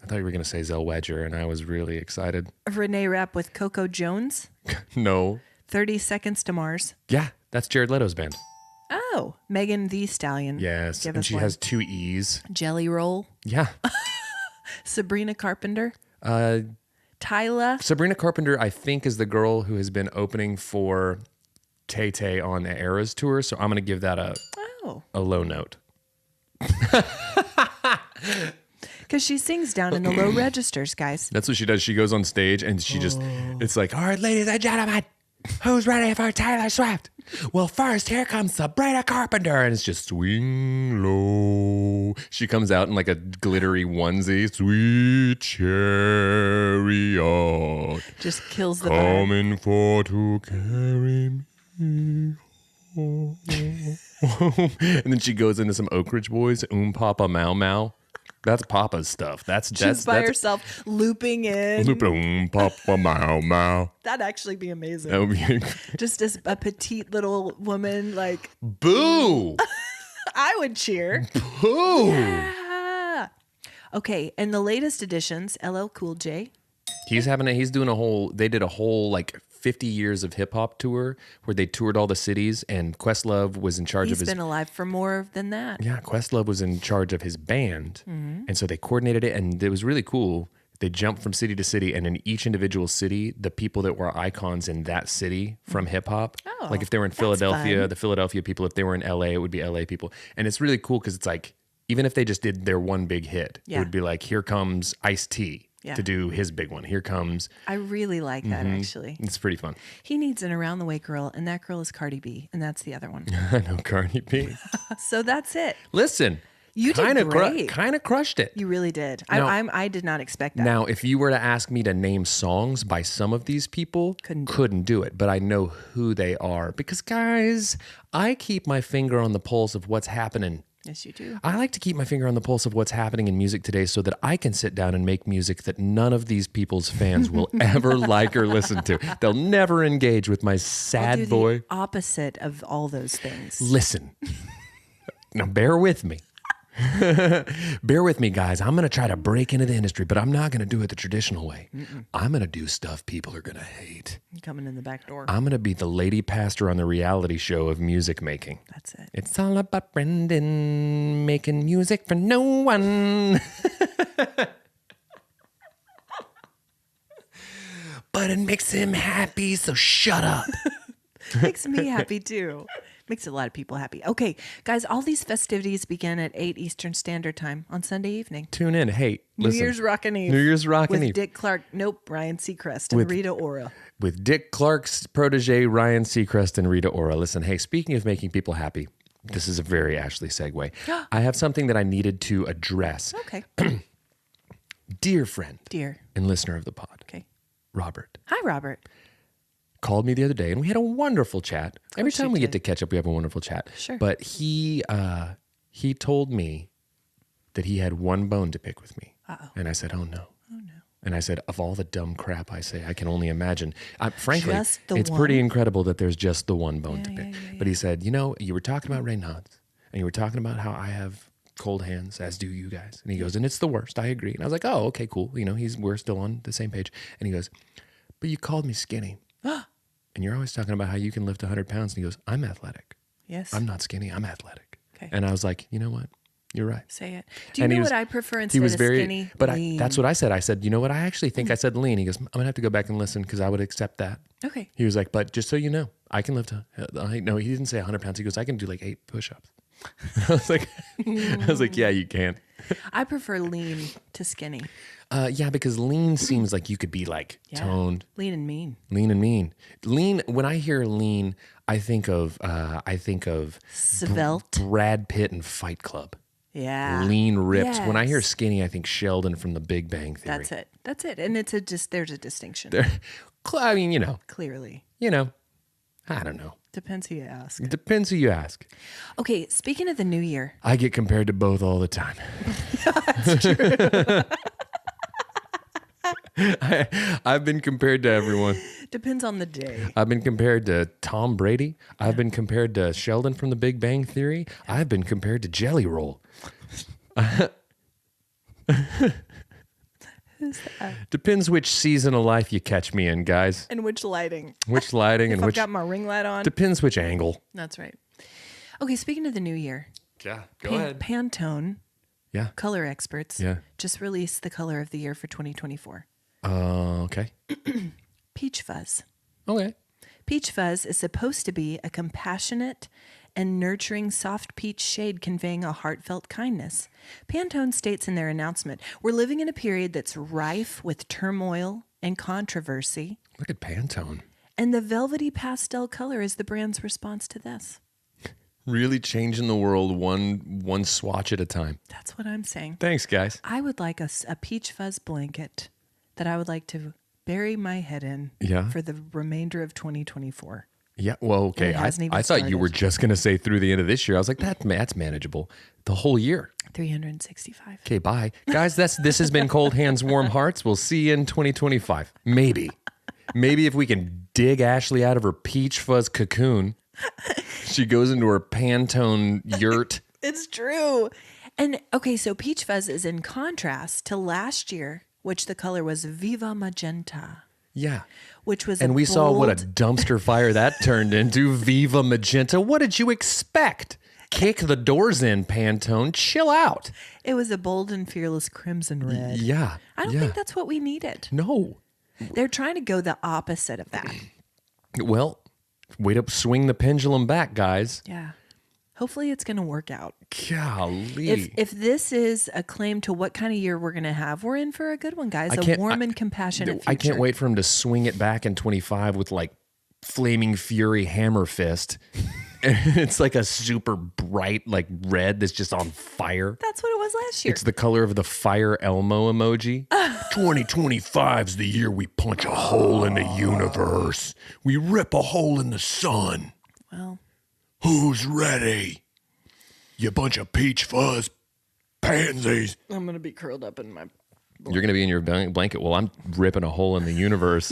I thought you were going to say Zellweger, and I was really excited. Renee Rapp with Coco Jones. No. 30 Seconds to Mars. Yeah, that's Jared Leto's band. Oh, Megan Thee Stallion. Yes, Give and us she one. has 2 E's. Jelly Roll. Yeah. Sabrina Carpenter. Tyla. Sabrina Carpenter, I think, is the girl who has been opening for Tay Tay on the Eras tour, so I'm going to give that a low note. Because she sings down in the low registers, guys. That's what she does. She goes on stage and she just, it's like, all right, ladies and gentlemen, who's ready for Taylor Swift? Well, first, here comes Sabrina Carpenter. And it's just swing low. She comes out in like a glittery onesie. Sweet chariot. Just kills the vibe. Coming for to carry me home. And then she goes into some Oak Ridge Boys, Papa Mau Mau. That's Papa's stuff. She's by herself, looping in. Papa Mau Mau. That'd actually be amazing. That would be Just as a petite little woman, like, boo. I would cheer. Boo. Yeah. Okay, and the latest additions, LL Cool J. They did a whole like 50 years of hip hop tour where they toured all the cities, and Questlove was in charge of his. He's been alive for more than that. Yeah, Questlove was in charge of his band, and so they coordinated it, and it was really cool. They jumped from city to city, and in each individual city, the people that were icons in that city from hip hop, like if they were in Philadelphia, the Philadelphia people. If they were in LA, it would be LA people, and it's really cool because it's like even if they just did their one big hit, it would be like, here comes Ice-T. To do his big one. Here comes. I really like that, actually. It's pretty fun. He needs an around the way girl, and that girl is Cardi B, and that's the other one. I know Cardi B. So that's it. Listen, you did great. Kind of crushed it. You really did. Now, I did not expect that. Now, if you were to ask me to name songs by some of these people, couldn't do it. But I know who they are because, guys, I keep my finger on the pulse of what's happening. Yes, you do. I like to keep my finger on the pulse of what's happening in music today so that I can sit down and make music that none of these people's fans will ever like or listen to. They'll never engage with my sad boy. The opposite of all those things. Listen. Now, bear with me. Bear with me, guys. I'm going to try to break into the industry, but I'm not going to do it the traditional way. I'm going to do stuff people are going to hate. I'm coming in the back door. I'm going to be the lady pastor on the reality show of music making. That's it. It's all about Brendan making music for no one. But it makes him happy, so shut up. Makes me happy too. Makes a lot of people happy. Okay, guys, all these festivities begin at 8 Eastern Standard Time on Sunday evening. Tune in. Hey, listen. New Year's Rockin' Eve. New Year's Rockin' with Eve. Dick Clark, Ryan Seacrest and Rita Ora. With Dick Clark's protege, Ryan Seacrest and Rita Ora. Listen, hey, speaking of making people happy, this is a very Ashley segue. I have something that I needed to address. Okay. Dear friend. Dear. And listener of the pod. Okay. Robert. Hi, Robert. Called me the other day and we had a wonderful chat. Every time we get to catch up, we have a wonderful chat. Sure. But he told me that he had one bone to pick with me. Uh-oh. And I said, oh no. Oh no. And I said, of all the dumb crap I say, I can only imagine. Frankly, it's one? pretty incredible that there's just the one bone to pick. Yeah. But he said, you know, you were talking about Reynolds and you were talking about how I have cold hands, as do you guys. And he goes, and it's the worst. I agree. And I was like, oh, okay, cool. You know, we're still on the same page. And he goes, but you called me skinny. And you're always talking about how you can lift 100 pounds. And he goes, I'm athletic. Yes. I'm not skinny. I'm athletic. Okay. And I was like, you know what? You're right. Say it. Do you know what I prefer instead of skinny? But lean. that's what I said. I said, you know what? I actually think I said lean. He goes, I'm going to have to go back and listen because I would accept that. Okay. He was like, but just so you know, I can lift. No, he didn't say 100 pounds. He goes, I can do like 8 push-ups. I was like, yeah, you can. I prefer lean to skinny. Yeah, because lean seems like you could be like toned. Lean and mean. Lean and mean. Lean. When I hear lean, I think of Svelte. Brad Pitt and Fight Club. Yeah. Lean ripped. Yes. When I hear skinny, I think Sheldon from The Big Bang Theory. That's it. And there's a distinction. I mean, you know. Clearly. You know. I don't know. Depends who you ask. It depends who you ask. Okay, speaking of the new year. I get compared to both all the time. That's true. I've been compared to everyone. Depends on the day. I've been compared to Tom Brady. I've been compared to Sheldon from The Big Bang Theory. I've been compared to Jelly Roll. Who's that? Depends which season of life you catch me in, guys. And which lighting. Which lighting and I've which... got my ring light on. Depends which angle. That's right. Okay, speaking of the new year. Yeah, go ahead. Pantone, color experts, just released the color of the year for 2024. Okay. Peach fuzz. Okay. Peach fuzz is supposed to be a compassionate and nurturing soft peach shade conveying a heartfelt kindness. Pantone states in their announcement, we're living in a period that's rife with turmoil and controversy. Look at Pantone. And the velvety pastel color is the brand's response to this. Really changing the world one swatch at a time. That's what I'm saying. Thanks, guys. I would like a peach fuzz blanket that I would like to bury my head in for the remainder of 2024. Yeah, well, okay. I thought you were just going to say through the end of this year. I was like, that's manageable. The whole year. 365. Okay, bye. Guys, this has been Cold Hands, Warm Hearts. We'll see you in 2025. Maybe if we can dig Ashley out of her peach fuzz cocoon. She goes into her Pantone yurt. It's true. And okay, so peach fuzz is in contrast to last year, which the color was Viva Magenta. Yeah. Which was we saw what a dumpster fire that turned into. Viva Magenta. What did you expect? Kick the doors in, Pantone. Chill out. It was a bold and fearless crimson red. Yeah. I don't think that's what we needed. No. They're trying to go the opposite of that. Well, way to swing the pendulum back, guys. Yeah. Hopefully it's going to work out. Golly. If this is a claim to what kind of year we're going to have, we're in for a good one, guys. A warm and compassionate future. I can't wait for him to swing it back in 25 with like flaming fury hammer fist. And it's like a super bright like red that's just on fire. That's what it was last year. It's the color of the fire Elmo emoji. 2025's the year we punch a hole in the universe. We rip a hole in the sun. Well... Who's ready? You bunch of peach fuzz pansies. I'm going to be curled up in my blanket. You're going to be in your blanket while I'm ripping a hole in the universe.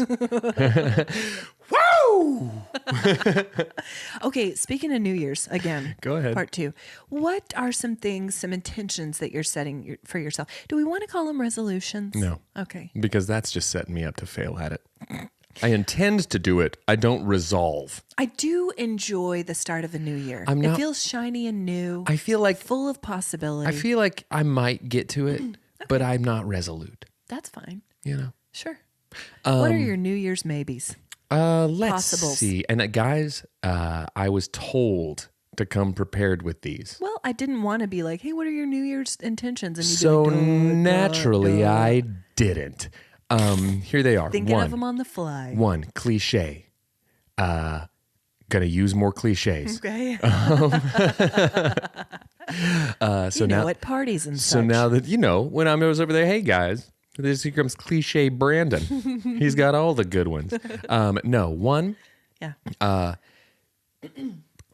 Woo! Okay, speaking of New Year's, again. Go ahead. Part 2. What are some things, some intentions that you're setting for yourself? Do we want to call them resolutions? No. Okay. Because that's just setting me up to fail at it. I intend to do it. I don't resolve. I do enjoy the start of a new year. It feels shiny and new. I feel like full of possibility. I feel like I might get to it, but I'm not resolute. That's fine. You know. Sure. What are your New Year's maybes? Let's Possibles. see. And guys, I was told to come prepared with these. Well, I didn't want to be like, hey, what are your New Year's intentions? And So be like, naturally, I didn't. Here they are. Thinking of them on the fly. 1, cliche. Gonna use more cliches. Okay. So now at parties and so such. now that when I was over there, hey guys, here comes cliche Brandon. He's got all the good ones. No, 1. Yeah.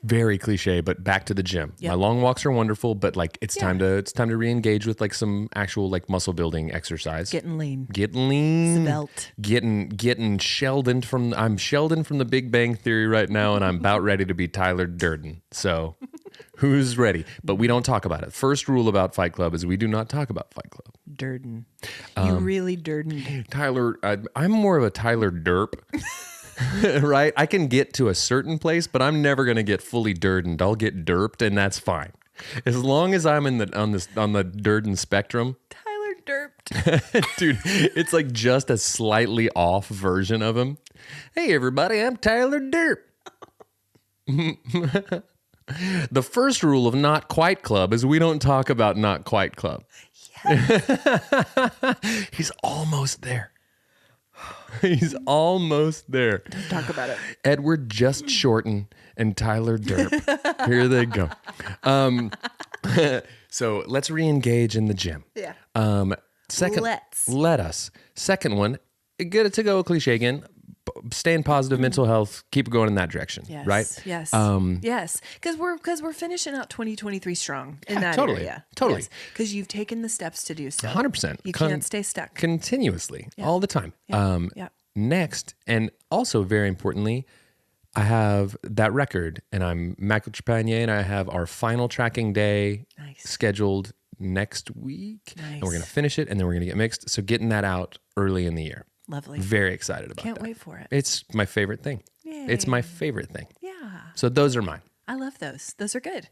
Very cliche, but back to the gym. Yep. My long walks are wonderful, but like it's time to re-engage with like some actual like muscle building exercise. Getting lean. Svelte. Svelte. Getting Sheldon from I'm Sheldon from the Big Bang Theory right now, and I'm about ready to be Tyler Durden. So who's ready? But we don't talk about it. First rule about Fight Club is we do not talk about Fight Club. Durden. You really Durden. Tyler, I'm more of a Tyler Derp. Right? I can get to a certain place, but I'm never going to get fully Durdened. I'll get derped, and that's fine. As long as I'm on the Durden spectrum. Tyler derped. Dude, it's like just a slightly off version of him. Hey, everybody, I'm Tyler Derp. The first rule of Not Quite Club is we don't talk about Not Quite Club. Yes. He's almost there. He's almost there. Don't talk about it. Edward Just Shorten and Tyler Derp. Here they go. So let's re-engage in the gym. Yeah. Second, Let's. let us. Second one, good to go cliche again. Stay in positive mental health. Keep going in that direction. Yes. Right? Yes. Yes. Because we're finishing out 2023 strong in that area. Totally. Because you've taken the steps to do so. 100%. You can't stay stuck. Continuously, all the time. Yeah. Next, and also very importantly, I have that record, and I'm Michael Trepanier, and I have our final tracking day scheduled next week. Nice. And we're going to finish it, and then we're going to get mixed. So getting that out early in the year. Lovely. Very excited about that. Can't wait for it. It's my favorite thing. Yay. It's my favorite thing. Yeah. So those are mine. I love those. Those are good.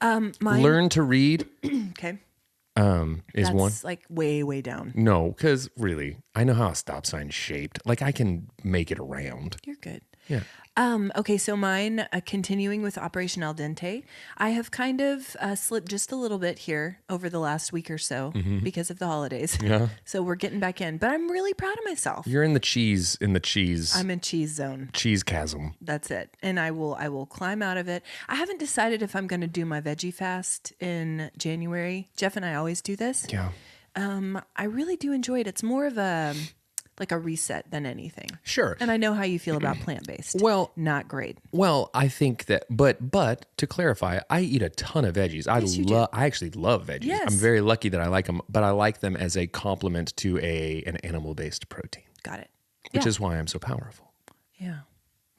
Mine. Learn to read Okay. is one. That's like way, way down. No, because really, I know how a stop sign's shaped. Like I can make it round. You're good. Yeah. Okay, so mine, continuing with Operation Al Dente, I have kind of slipped just a little bit here over the last week or so because of the holidays. Yeah. So we're getting back in, but I'm really proud of myself. You're in the cheese. I'm in cheese zone. Cheese chasm. That's it. And I will climb out of it. I haven't decided if I'm going to do my veggie fast in January. Jeff and I always do this. Yeah. I really do enjoy it. It's more of a reset than anything. Sure. And I know how you feel about plant-based. Well, not great. Well, I think that, but to clarify, I eat a ton of veggies. I actually love veggies. Yes. I'm very lucky that I like them, but I like them as a complement to an animal-based protein. Got it. Which is why I'm so powerful. Yeah.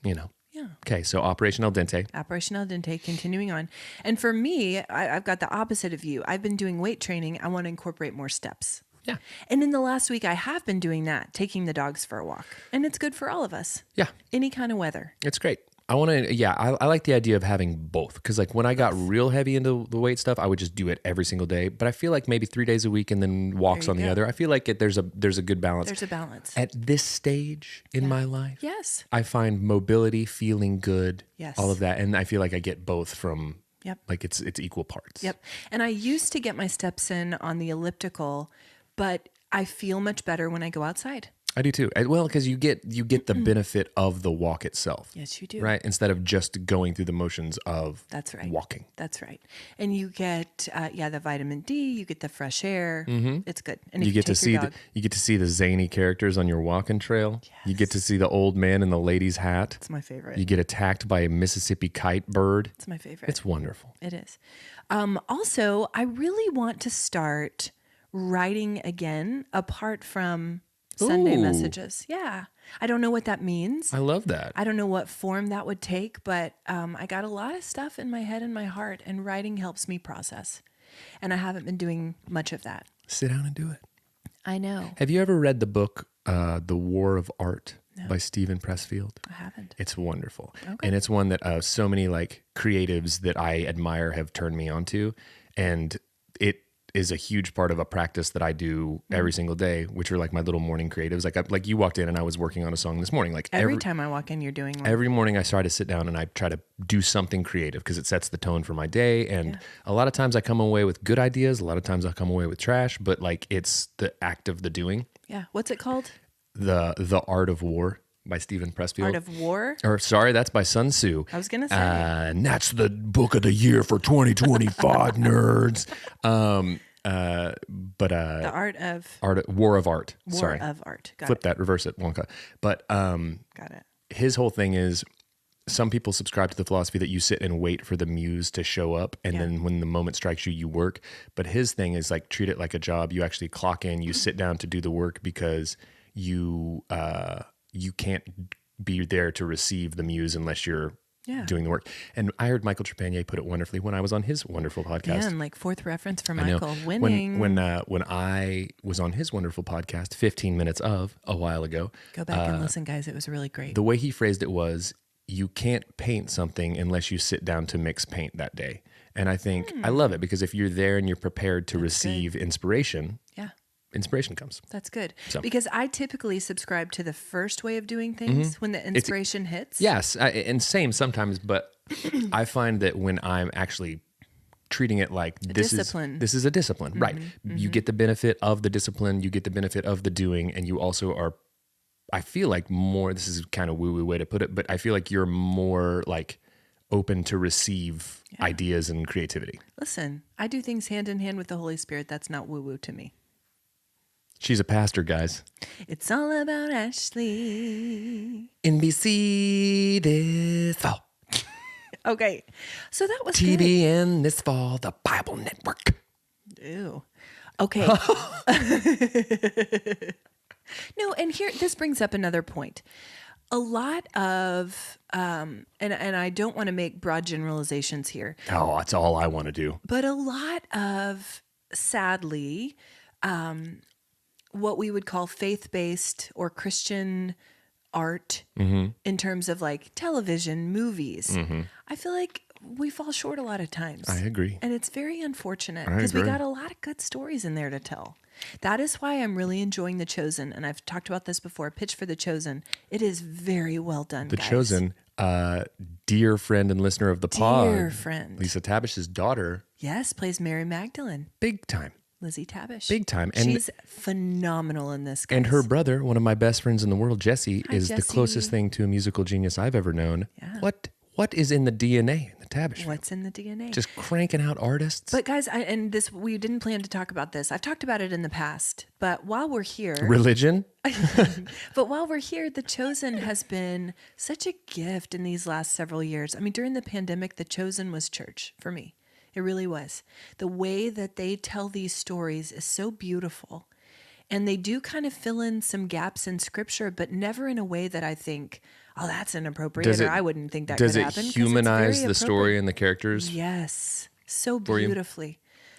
You know. Yeah. Okay, so Operation Al Dente. Operation Al Dente, continuing on. And for me, I've got the opposite of you. I've been doing weight training. I want to incorporate more steps. Yeah. And in the last week, I have been doing that, taking the dogs for a walk. And it's good for all of us. Yeah. Any kind of weather. It's great. I like the idea of having both. Because like when I got real heavy into the weight stuff, I would just do it every single day. But I feel like maybe 3 days a week and then walks on the other. I feel like there's a good balance. There's a balance. At this stage in my life, yes, I find mobility, feeling good, yes, all of that. And I feel like I get both from, like it's equal parts. Yep. And I used to get my steps in on the elliptical, but I feel much better when I go outside. I do too. Well, because you get the benefit of the walk itself. Yes, you do. Right? Instead of just going through the motions of walking. That's right. And you get the vitamin D, you get the fresh air. Mm-hmm. It's good. And you get to see the zany characters on your walking trail. Yes. You get to see the old man in the lady's hat. It's my favorite. You get attacked by a Mississippi kite bird. It's my favorite. It's wonderful. It is. Also, I really want to start writing again, apart from Sunday Ooh. messages. Yeah. I don't know what that means. I love that. I don't know what form that would take, but I got a lot of stuff in my head and my heart, and writing helps me process. And I haven't been doing much of that. Sit down and do it. I know. Have you ever read the book, The War of Art by Stephen Pressfield? I haven't. It's wonderful. Okay. And it's one that so many like creatives that I admire have turned me onto. And it is a huge part of a practice that I do every single day, which are like my little morning creatives. Like you walked in and I was working on a song this morning. Like Every time I walk in, you're doing one. every morning I try to sit down and I try to do something creative because it sets the tone for my day. And a lot of times I come away with good ideas. A lot of times I come away with trash, but like it's the act of the doing. Yeah. What's it called? The Art of War by Stephen Pressfield. Art of War? Or sorry, that's by Sun Tzu. I was going to say. And that's the book of the year for 2025 nerds. The Art of War of Art. War Sorry. of Art. Got Flip it. that, reverse it, Wonka. But Got it. his whole thing is some people subscribe to the philosophy that you sit and wait for the muse to show up. And then when the moment strikes you, you work. But his thing is like, treat it like a job. You actually clock in, you sit down to do the work because you can't be there to receive the muse unless you're doing the work. And I heard Michael Trepanier put it wonderfully when I was on his wonderful podcast. Yeah, and like fourth reference for I know. Michael. Winning. When I was on his wonderful podcast, 15 Minutes of, a while ago. Go back and listen, guys. It was really great. The way he phrased it was, you can't paint something unless you sit down to mix paint that day. And I think, I love it because if you're there and you're prepared to receive inspiration, inspiration comes. That's good. So. Because I typically subscribe to the first way of doing things when the inspiration hits. Yes, and same sometimes, but I find that when I'm actually treating it like this is a discipline, right? You get the benefit of the discipline, you get the benefit of the doing, and you also are, I feel like more, this is kind of woo-woo way to put it, but I feel like you're more like open to receive ideas and creativity. Listen, I do things hand in hand with the Holy Spirit. That's not woo-woo to me. She's a pastor, guys. It's all about Ashley. NBC this fall. Okay, so that was TBN this fall, the Bible Network. Ew. Okay. No, and here, this brings up another point. A lot of, and I don't want to make broad generalizations here. Oh, that's all I want to do. But a lot of, sadly, what we would call faith-based or Christian art in terms of like television, movies, I feel like we fall short a lot of times. I agree. And it's very unfortunate because we got a lot of good stories in there to tell. That is why I'm really enjoying The Chosen. And I've talked about this before. Pitch for The Chosen. It is very well done, The guys. Chosen, dear friend and listener of the pod. Dear friend. Lisa Tabish's daughter. Yes, plays Mary Magdalene. Big time. Lizzie Tabish. Big time. And she's phenomenal in this, guys. And her brother, one of my best friends in the world, Jesse, Hi, is Jesse. the closest thing to a musical genius I've ever known. Yeah. What is in the DNA in the Tabish? What's in the DNA? Just cranking out artists. But guys, we didn't plan to talk about this. I've talked about it in the past, but while we're here, Religion. but while we're here, The Chosen has been such a gift in these last several years. I mean, during the pandemic, The Chosen was church for me. It really was. The way that they tell these stories is so beautiful. And they do kind of fill in some gaps in scripture, but never in a way that I think, oh, that's inappropriate, or I wouldn't think that could happen. Does it humanize the story and the characters? Yes. So beautifully.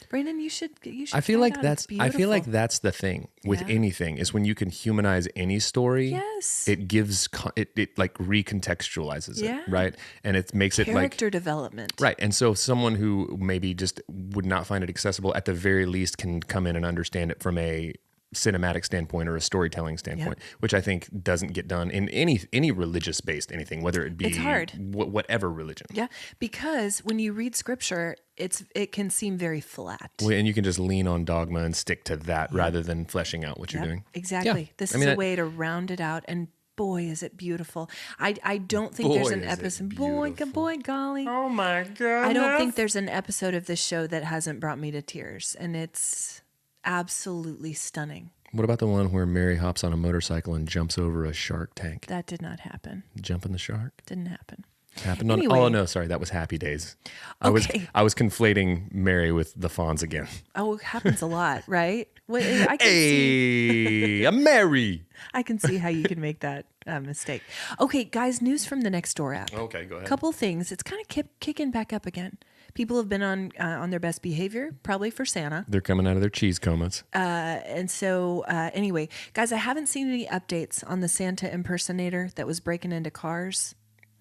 Brandon, you should I feel like that's beautiful. The thing with anything is when you can humanize any story. Yes. It gives it like recontextualizes it, right? And it makes it like character development. Right. And so someone who maybe just would not find it accessible at the very least can come in and understand it from a cinematic standpoint or a storytelling standpoint, which I think doesn't get done in any religious based anything, whether it be it's hard. Whatever religion. Yeah, because when you read scripture, it can seem very flat. Well, and you can just lean on dogma and stick to that rather than fleshing out what you're doing. Exactly. Yeah. This is a way to round it out, and boy, is it beautiful. I don't think there's an episode. Boy, golly. Oh my God. I don't think there's an episode of this show that hasn't brought me to tears, and it's absolutely stunning. What about the one where Mary hops on a motorcycle and jumps over a shark tank? That did not happen. Jumping the shark? Didn't happen. Happened on. Anyway. Oh no, sorry, that was Happy Days. Okay. I was conflating Mary with the Fonz again. Oh, it happens a lot, right? Well, I can see. I'm Mary. I can see how you can make that mistake. Okay, guys, news from the Nextdoor app. Okay, go ahead. Couple things. It's kind of kicking back up again. People have been on their best behavior, probably for Santa. They're coming out of their cheese comas. And so, anyway, guys, I haven't seen any updates on the Santa impersonator that was breaking into cars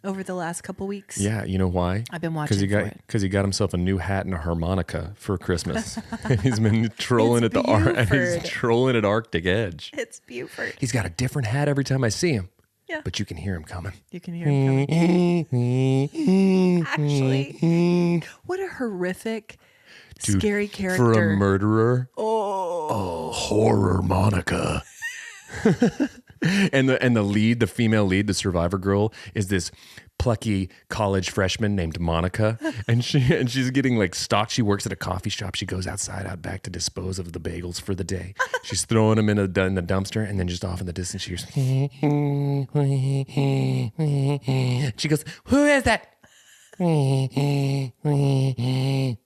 over the last couple weeks. Yeah, you know why? I've been watching Because he got himself a new hat and a harmonica for Christmas. He's been trolling It's he's trolling at Arctic Edge. It's Buford. He's got a different hat every time I see him. Yeah. But you can hear him coming. You can hear him coming. Actually, what a horrific, scary character. For a murderer. Oh, Horror Monica. and the female lead, the survivor girl, is this plucky college freshman named Monica, and she's getting like stalked. She works at a coffee shop. She goes out back to dispose of the bagels for the day. She's throwing them in the dumpster, and then just off in the distance, she hears. She goes, "Who is that?"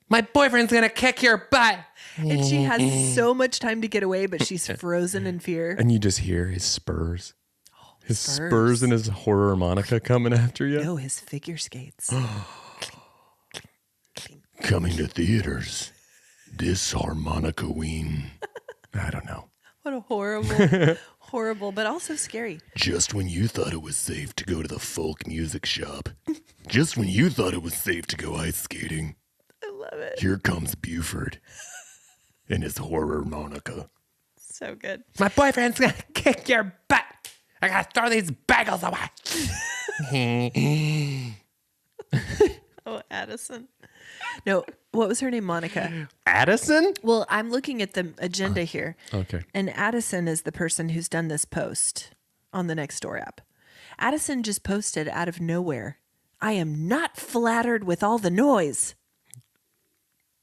My boyfriend's gonna kick your butt. and she has so much time to get away, but she's frozen in fear. And you just hear his spurs. His spurs and his horror harmonica coming after you. No, his figure skates. Coming to theaters. This harmonica ween. I don't know. What a horrible, but also scary. Just when you thought it was safe to go to the folk music shop. Just when you thought it was safe to go ice skating. I love it. Here comes Buford. And his horror harmonica. So good. My boyfriend's gonna kick your butt. I gotta throw these bagels away. Oh, Addison. No, what was her name? Monica. Addison? Well, I'm looking at the agenda here. Okay. And Addison is the person who's done this post on the Nextdoor app. Addison just posted out of nowhere, "I am not flattered with all the noise."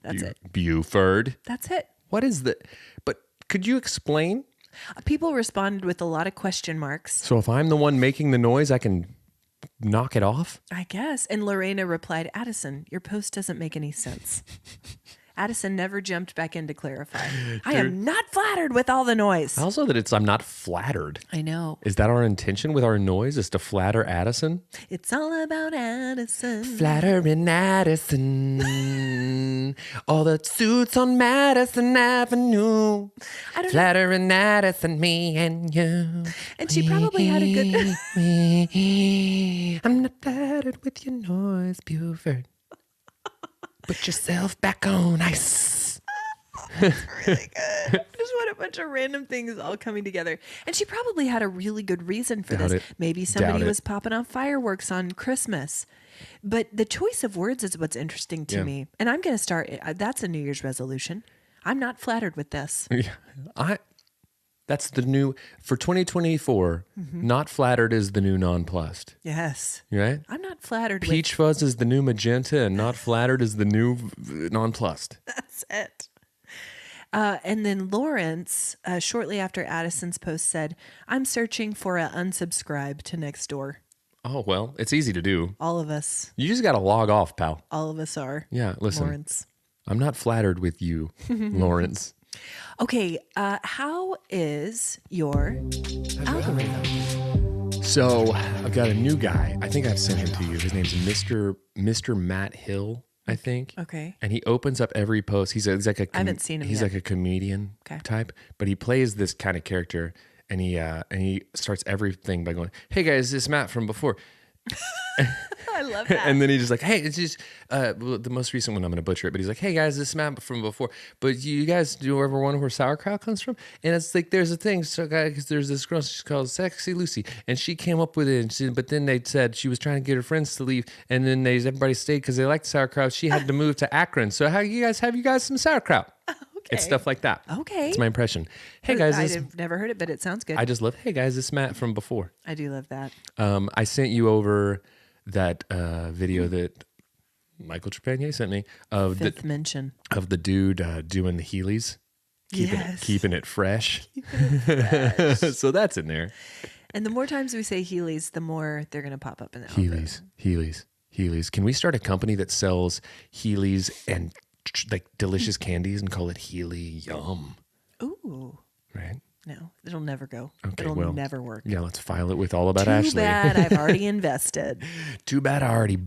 That's it. Buford. That's it. What is the... But could you explain? People responded with a lot of question marks. So if I'm the one making the noise, I can knock it off? I guess. And Lorena replied, "Addison, your post doesn't make any sense." Addison never jumped back in to clarify. "I am not flattered with all the noise." Also that I'm not flattered. I know. Is that our intention with our noise, is to flatter Addison? It's all about Addison. Flattering Addison. All the suits on Madison Avenue. I don't know. Flattering Addison, me and you. And she probably had a good... I'm not flattered with your noise, Buford. Put yourself back on ice. Really good. Just what a bunch of random things all coming together. And she probably had a really good reason for Doubt this. it. Maybe somebody was popping off fireworks on Christmas. But the choice of words is what's interesting to me. And I'm going to start, that's a New Year's resolution. I'm not flattered with this. Yeah, that's the new, for 2024, not flattered is the new nonplussed. Yes. Right? I'm not flattered Peach fuzz is the new magenta, and not flattered is the new nonplussed. That's it. And then Lawrence, shortly after Addison's post, said, "I'm searching for a unsubscribe to Nextdoor." Oh, well, it's easy to do. All of us. You just got to log off, pal. All of us are. Yeah, listen. Lawrence. I'm not flattered with you, Lawrence. Okay, how is your algorithm? So I've got a new guy. I think I've sent him to you. His name's Mr. Matt Hill, I think. Okay. And he opens up every post. He's like a I haven't seen him He's yet. like a comedian type, but he plays this kind of character, and he starts everything by going, "Hey guys, this is Matt from before." I love that. And then he's just like, "Hey, it's just the most recent one. I'm going to butcher it, but he's like, 'Hey guys, this is Matt from before. But you guys, do you ever wonder where sauerkraut comes from?' And it's like, there's a thing. So guys, there's this girl. She's called Sexy Lucy, and she came up with it. And but then they said she was trying to get her friends to leave, and then everybody stayed because they liked sauerkraut. She had to move to Akron. So have you guys some sauerkraut?" Okay. It's stuff like that. Okay. It's my impression. Hey guys, I've never heard it, but it sounds good. I just love. Hey guys, this is Matt from before. I do love that. I sent you over that video that Michael Trepanier sent me of Fifth mention. of the dude doing the Heelys, keeping it fresh. So that's in there. And the more times we say Heelys, the more they're going to pop up in the algorithm. Heelys. Heelys. Can we start a company that sells Heelys and like delicious candies and call it Heely Yum? Ooh. Right? No, it'll never go. Okay, It'll never work. Yeah, let's file it with All About Too Ashley. Too bad I've already invested. Too bad I already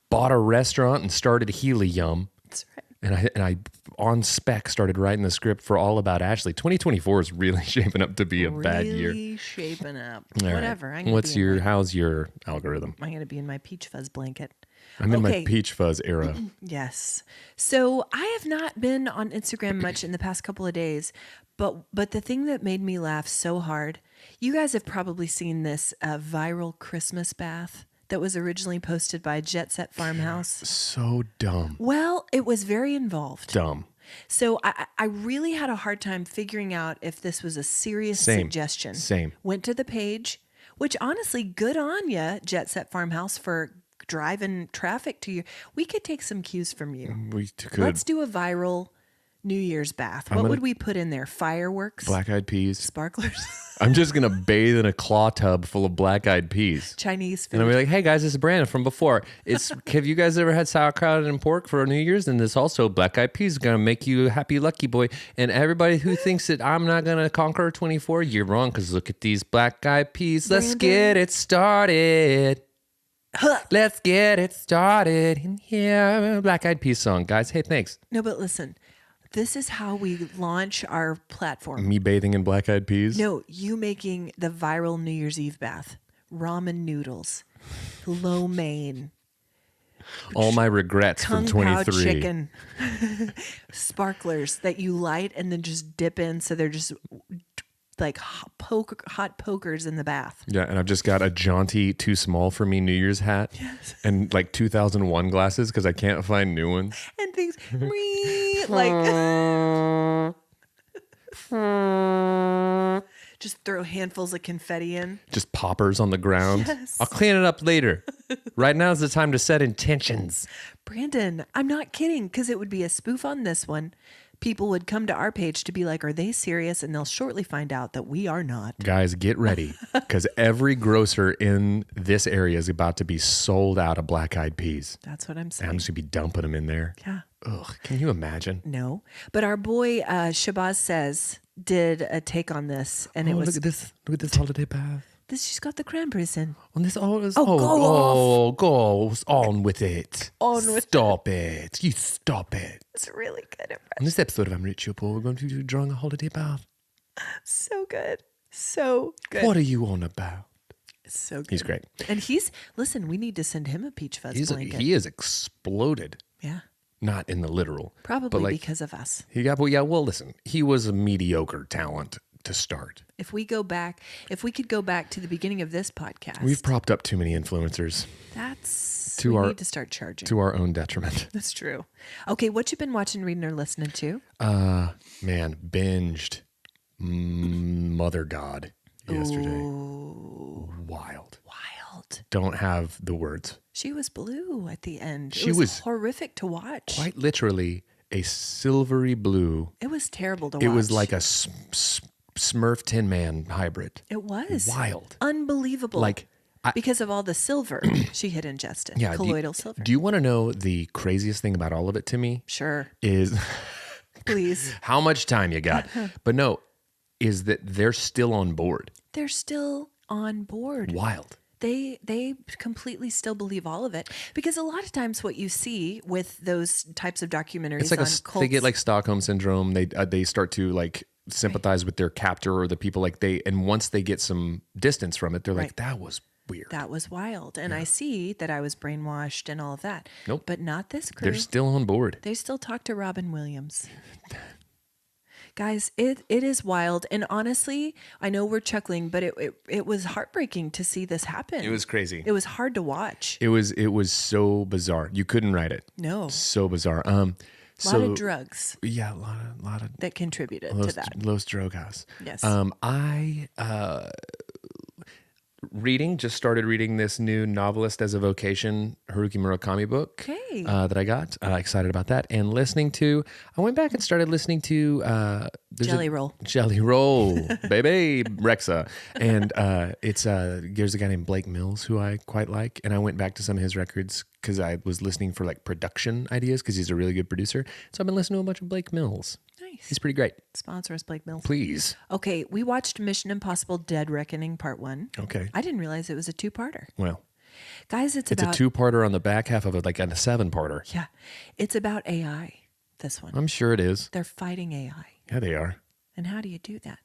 bought a restaurant and started Heely Yum. That's right. And I on spec started writing the script for All About Ashley. 2024 is really shaping up to be a bad year. Really shaping up. All Whatever. Right. How's your algorithm? I'm going to be in my peach fuzz blanket. I'm in my peach fuzz era. Yes. So I have not been on Instagram much in the past couple of days, but the thing that made me laugh so hard, you guys have probably seen this viral Christmas bath that was originally posted by Jet Set Farmhouse. So dumb. Well, it was very involved. Dumb. So I really had a hard time figuring out if this was a serious suggestion. Same. Went to the page, which honestly, good on you, Jet Set Farmhouse, for driving traffic to you. We could take some cues from you. We could. Let's do a viral New Year's bath. What would we put in there? Fireworks? Black-eyed peas. Sparklers? I'm just going to bathe in a claw tub full of black-eyed peas. Chinese food. And I'll be like, hey guys, this is Brandon from before. Have you guys ever had sauerkraut and pork for New Year's? And this also black-eyed peas is going to make you a happy lucky boy. And everybody who thinks that I'm not going to conquer 24, you're wrong, because look at these black-eyed peas. Let's get it started. Let's get it started in here. Black-eyed peas song. Guys, hey, thanks. No, but listen. This is how we launch our platform. Me bathing in black-eyed peas? No, you making the viral New Year's Eve bath. Ramen noodles. Lo mein. All my regrets from Kung Pao 23. chicken. Sparklers that you light and then just dip in, so they're just like hot pokers in the bath. Yeah, and I've just got a jaunty, too small for me New Year's hat. Yes. And like 2001 glasses because I can't find new ones. And things like just throw handfuls of confetti in. Just poppers on the ground. Yes. I'll clean it up later. Right now is the time to set intentions. Brandon, I'm not kidding, because it would be a spoof on this one. People would come to our page to be like, are they serious? And they'll shortly find out that we are not. Guys, get ready, because every grocer in this area is about to be sold out of black-eyed peas. That's what I'm And saying. I'm just going to be dumping them in there. Yeah. Ugh, can you imagine? No. But our boy, Shabazz Says, did a take on this. And it was... Look at this. Look at this holiday bath. She's got the cranberries in. On this, go off. Go on with it. Stop it. You stop it. It's really good. On this episode of I'm Rich Your Poor, we're going to be drawing a holiday bath. So good. So good. What are you on about? So good. He's great. And listen, we need to send him a peach fuzz blanket. He is exploded. Yeah. Not in the literal. Probably because of us. Well, listen, he was a mediocre talent to start. If we could go back to the beginning of this podcast. We've propped up too many influencers. We need to start charging. To our own detriment. That's true. Okay, what you been watching, reading, or listening to? Man, binged Mother God yesterday. Ooh. Wild. Don't have the words. She was blue at the end. She it was horrific to watch. Quite literally a silvery blue. It was terrible to watch. It was like a Smurf Tin Man hybrid. It was. Wild. Unbelievable. Because of all the silver she had ingested. Yeah, colloidal silver. Do you want to know the craziest thing about all of it to me? Sure. Is please. How much time you got? But no, is that they're still on board. They're still on board. Wild. They completely still believe all of it, because a lot of times what you see with those types of documentaries, it's like on they get like Stockholm syndrome. They start to like sympathize with their captor or the people and once they get some distance from it, they're like, that was weird. That was wild. And I see that I was brainwashed and all of that. Nope. But not this crew. They're still on board. They still talk to Robin Williams. Guys, it is wild. And honestly, I know we're chuckling, but it was heartbreaking to see this happen. It was crazy. It was hard to watch. It was so bizarre. You couldn't write it. No. So bizarre. A lot of drugs. Yeah, a lot of that contributed to that. Los drogas. Yes. I just started reading this new Novelist as a Vocation Haruki Murakami book. Okay. That I got. Excited about that. And I went back and started listening to Jelly roll. Jelly roll, baby, Rexa. And there's a guy named Blake Mills who I quite like. And I went back to some of his records because I was listening for like production ideas because he's a really good producer. So I've been listening to a bunch of Blake Mills. Nice. He's pretty great. Sponsor us, Blake Mills. Please. Okay, we watched Mission Impossible Dead Reckoning Part 1. Okay. I didn't realize it was a 2-parter. Well. Guys, it's a about... 2-parter on the back half of it, like a 7-parter. Yeah. It's about AI, this one. I'm sure it is. They're fighting AI. Yeah, they are. And how do you do that?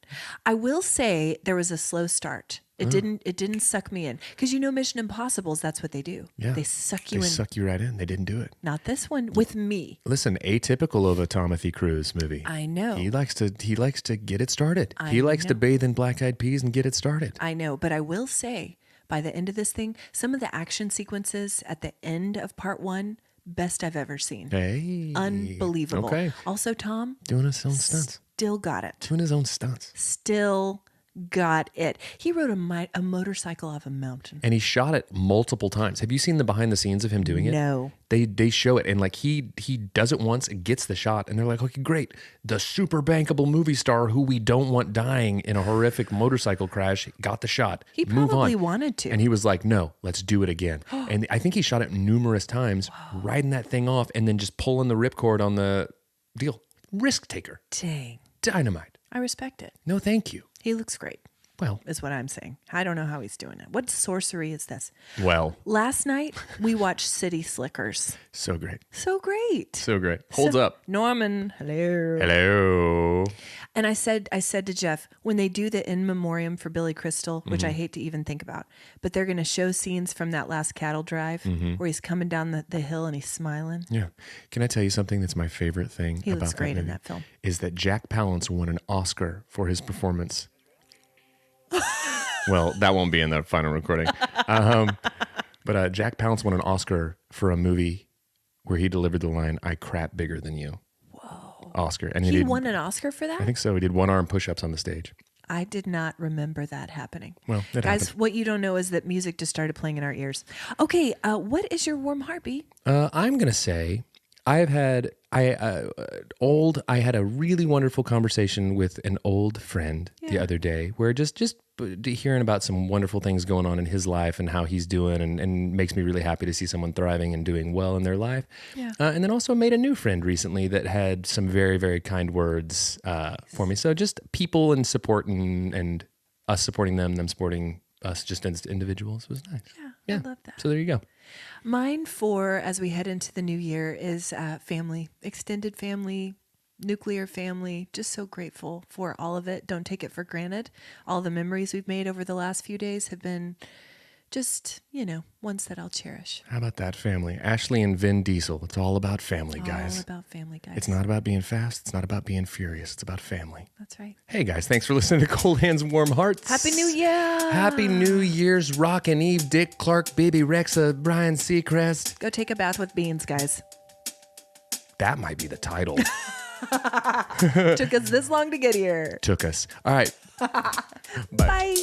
I will say there was a slow start. It didn't suck me in. Because Mission Impossibles, that's what they do. Yeah. They suck you in. They suck you right in. They didn't do it. Not this one, with me. Listen, atypical of a Timothy Cruise movie. I know. He likes to get it started. I he likes to know. bathe in black-eyed peas and get it started. I know, but I will say, by the end of this thing, some of the action sequences at the end of Part 1, best I've ever seen. Hey. Unbelievable. Okay. Also, Tom. Doing his own stunts. Still got it. Doing his own stunts. Still got it. He rode a motorcycle off a mountain. And he shot it multiple times. Have you seen the behind the scenes of him doing it? No. They show it, and like he does it once, and gets the shot, and they're like, okay, great. The super bankable movie star who we don't want dying in a horrific motorcycle crash got the shot. He probably wanted to. And he was like, no, let's do it again. And I think he shot it numerous times, riding that thing off, and then just pulling the ripcord on the deal. Risk taker. Dang. Dynamite. I respect it. No, thank you. He looks great. Well, is what I'm saying. I don't know how he's doing it. What sorcery is this? Well. Last night, we watched City Slickers. So great. So great. So great. Holds up. Norman, hello. Hello. And I said to Jeff, when they do the in memoriam for Billy Crystal, which I hate to even think about, but they're going to show scenes from that last cattle drive where he's coming down the hill and he's smiling. Yeah. Can I tell you something that's my favorite thing He about looks great that in movie? that film. Is that Jack Palance won an Oscar for his performance. Well, that won't be in the final recording. But Jack Palance won an Oscar for a movie where he delivered the line, "I crap bigger than you." Whoa. Oscar. And he won an Oscar for that? I think so. He did 1-arm push-ups on the stage. I did not remember that happening. Well, it Guys, happened. what you don't know is that music just started playing in our ears. Okay, what is your warm heartbeat? I'm going to say I had a really wonderful conversation with an old friend the other day where just hearing about some wonderful things going on in his life and how he's doing and makes me really happy to see someone thriving and doing well in their life. Yeah. And then also made a new friend recently that had some very, very kind words for me. So just people and support and us supporting them supporting us just as individuals was nice. Yeah, I love that. So there you go. Mine as we head into the new year is family, extended family, nuclear family. Just so grateful for all of it. Don't take it for granted. All the memories we've made over the last few days have been just, ones that I'll cherish. How about that family? Ashley and Vin Diesel. It's all about family, guys. All about family, guys. It's not about being fast. It's not about being furious. It's about family. That's right. Hey, guys, thanks for listening to Cold Hands, Warm Hearts. Happy New Year. Happy New Year's, Rockin' Eve, Dick Clark, Baby Rexa, Brian Seacrest. Go take a bath with beans, guys. That might be the title. Took us this long to get here. Took us. All right. Bye. Bye.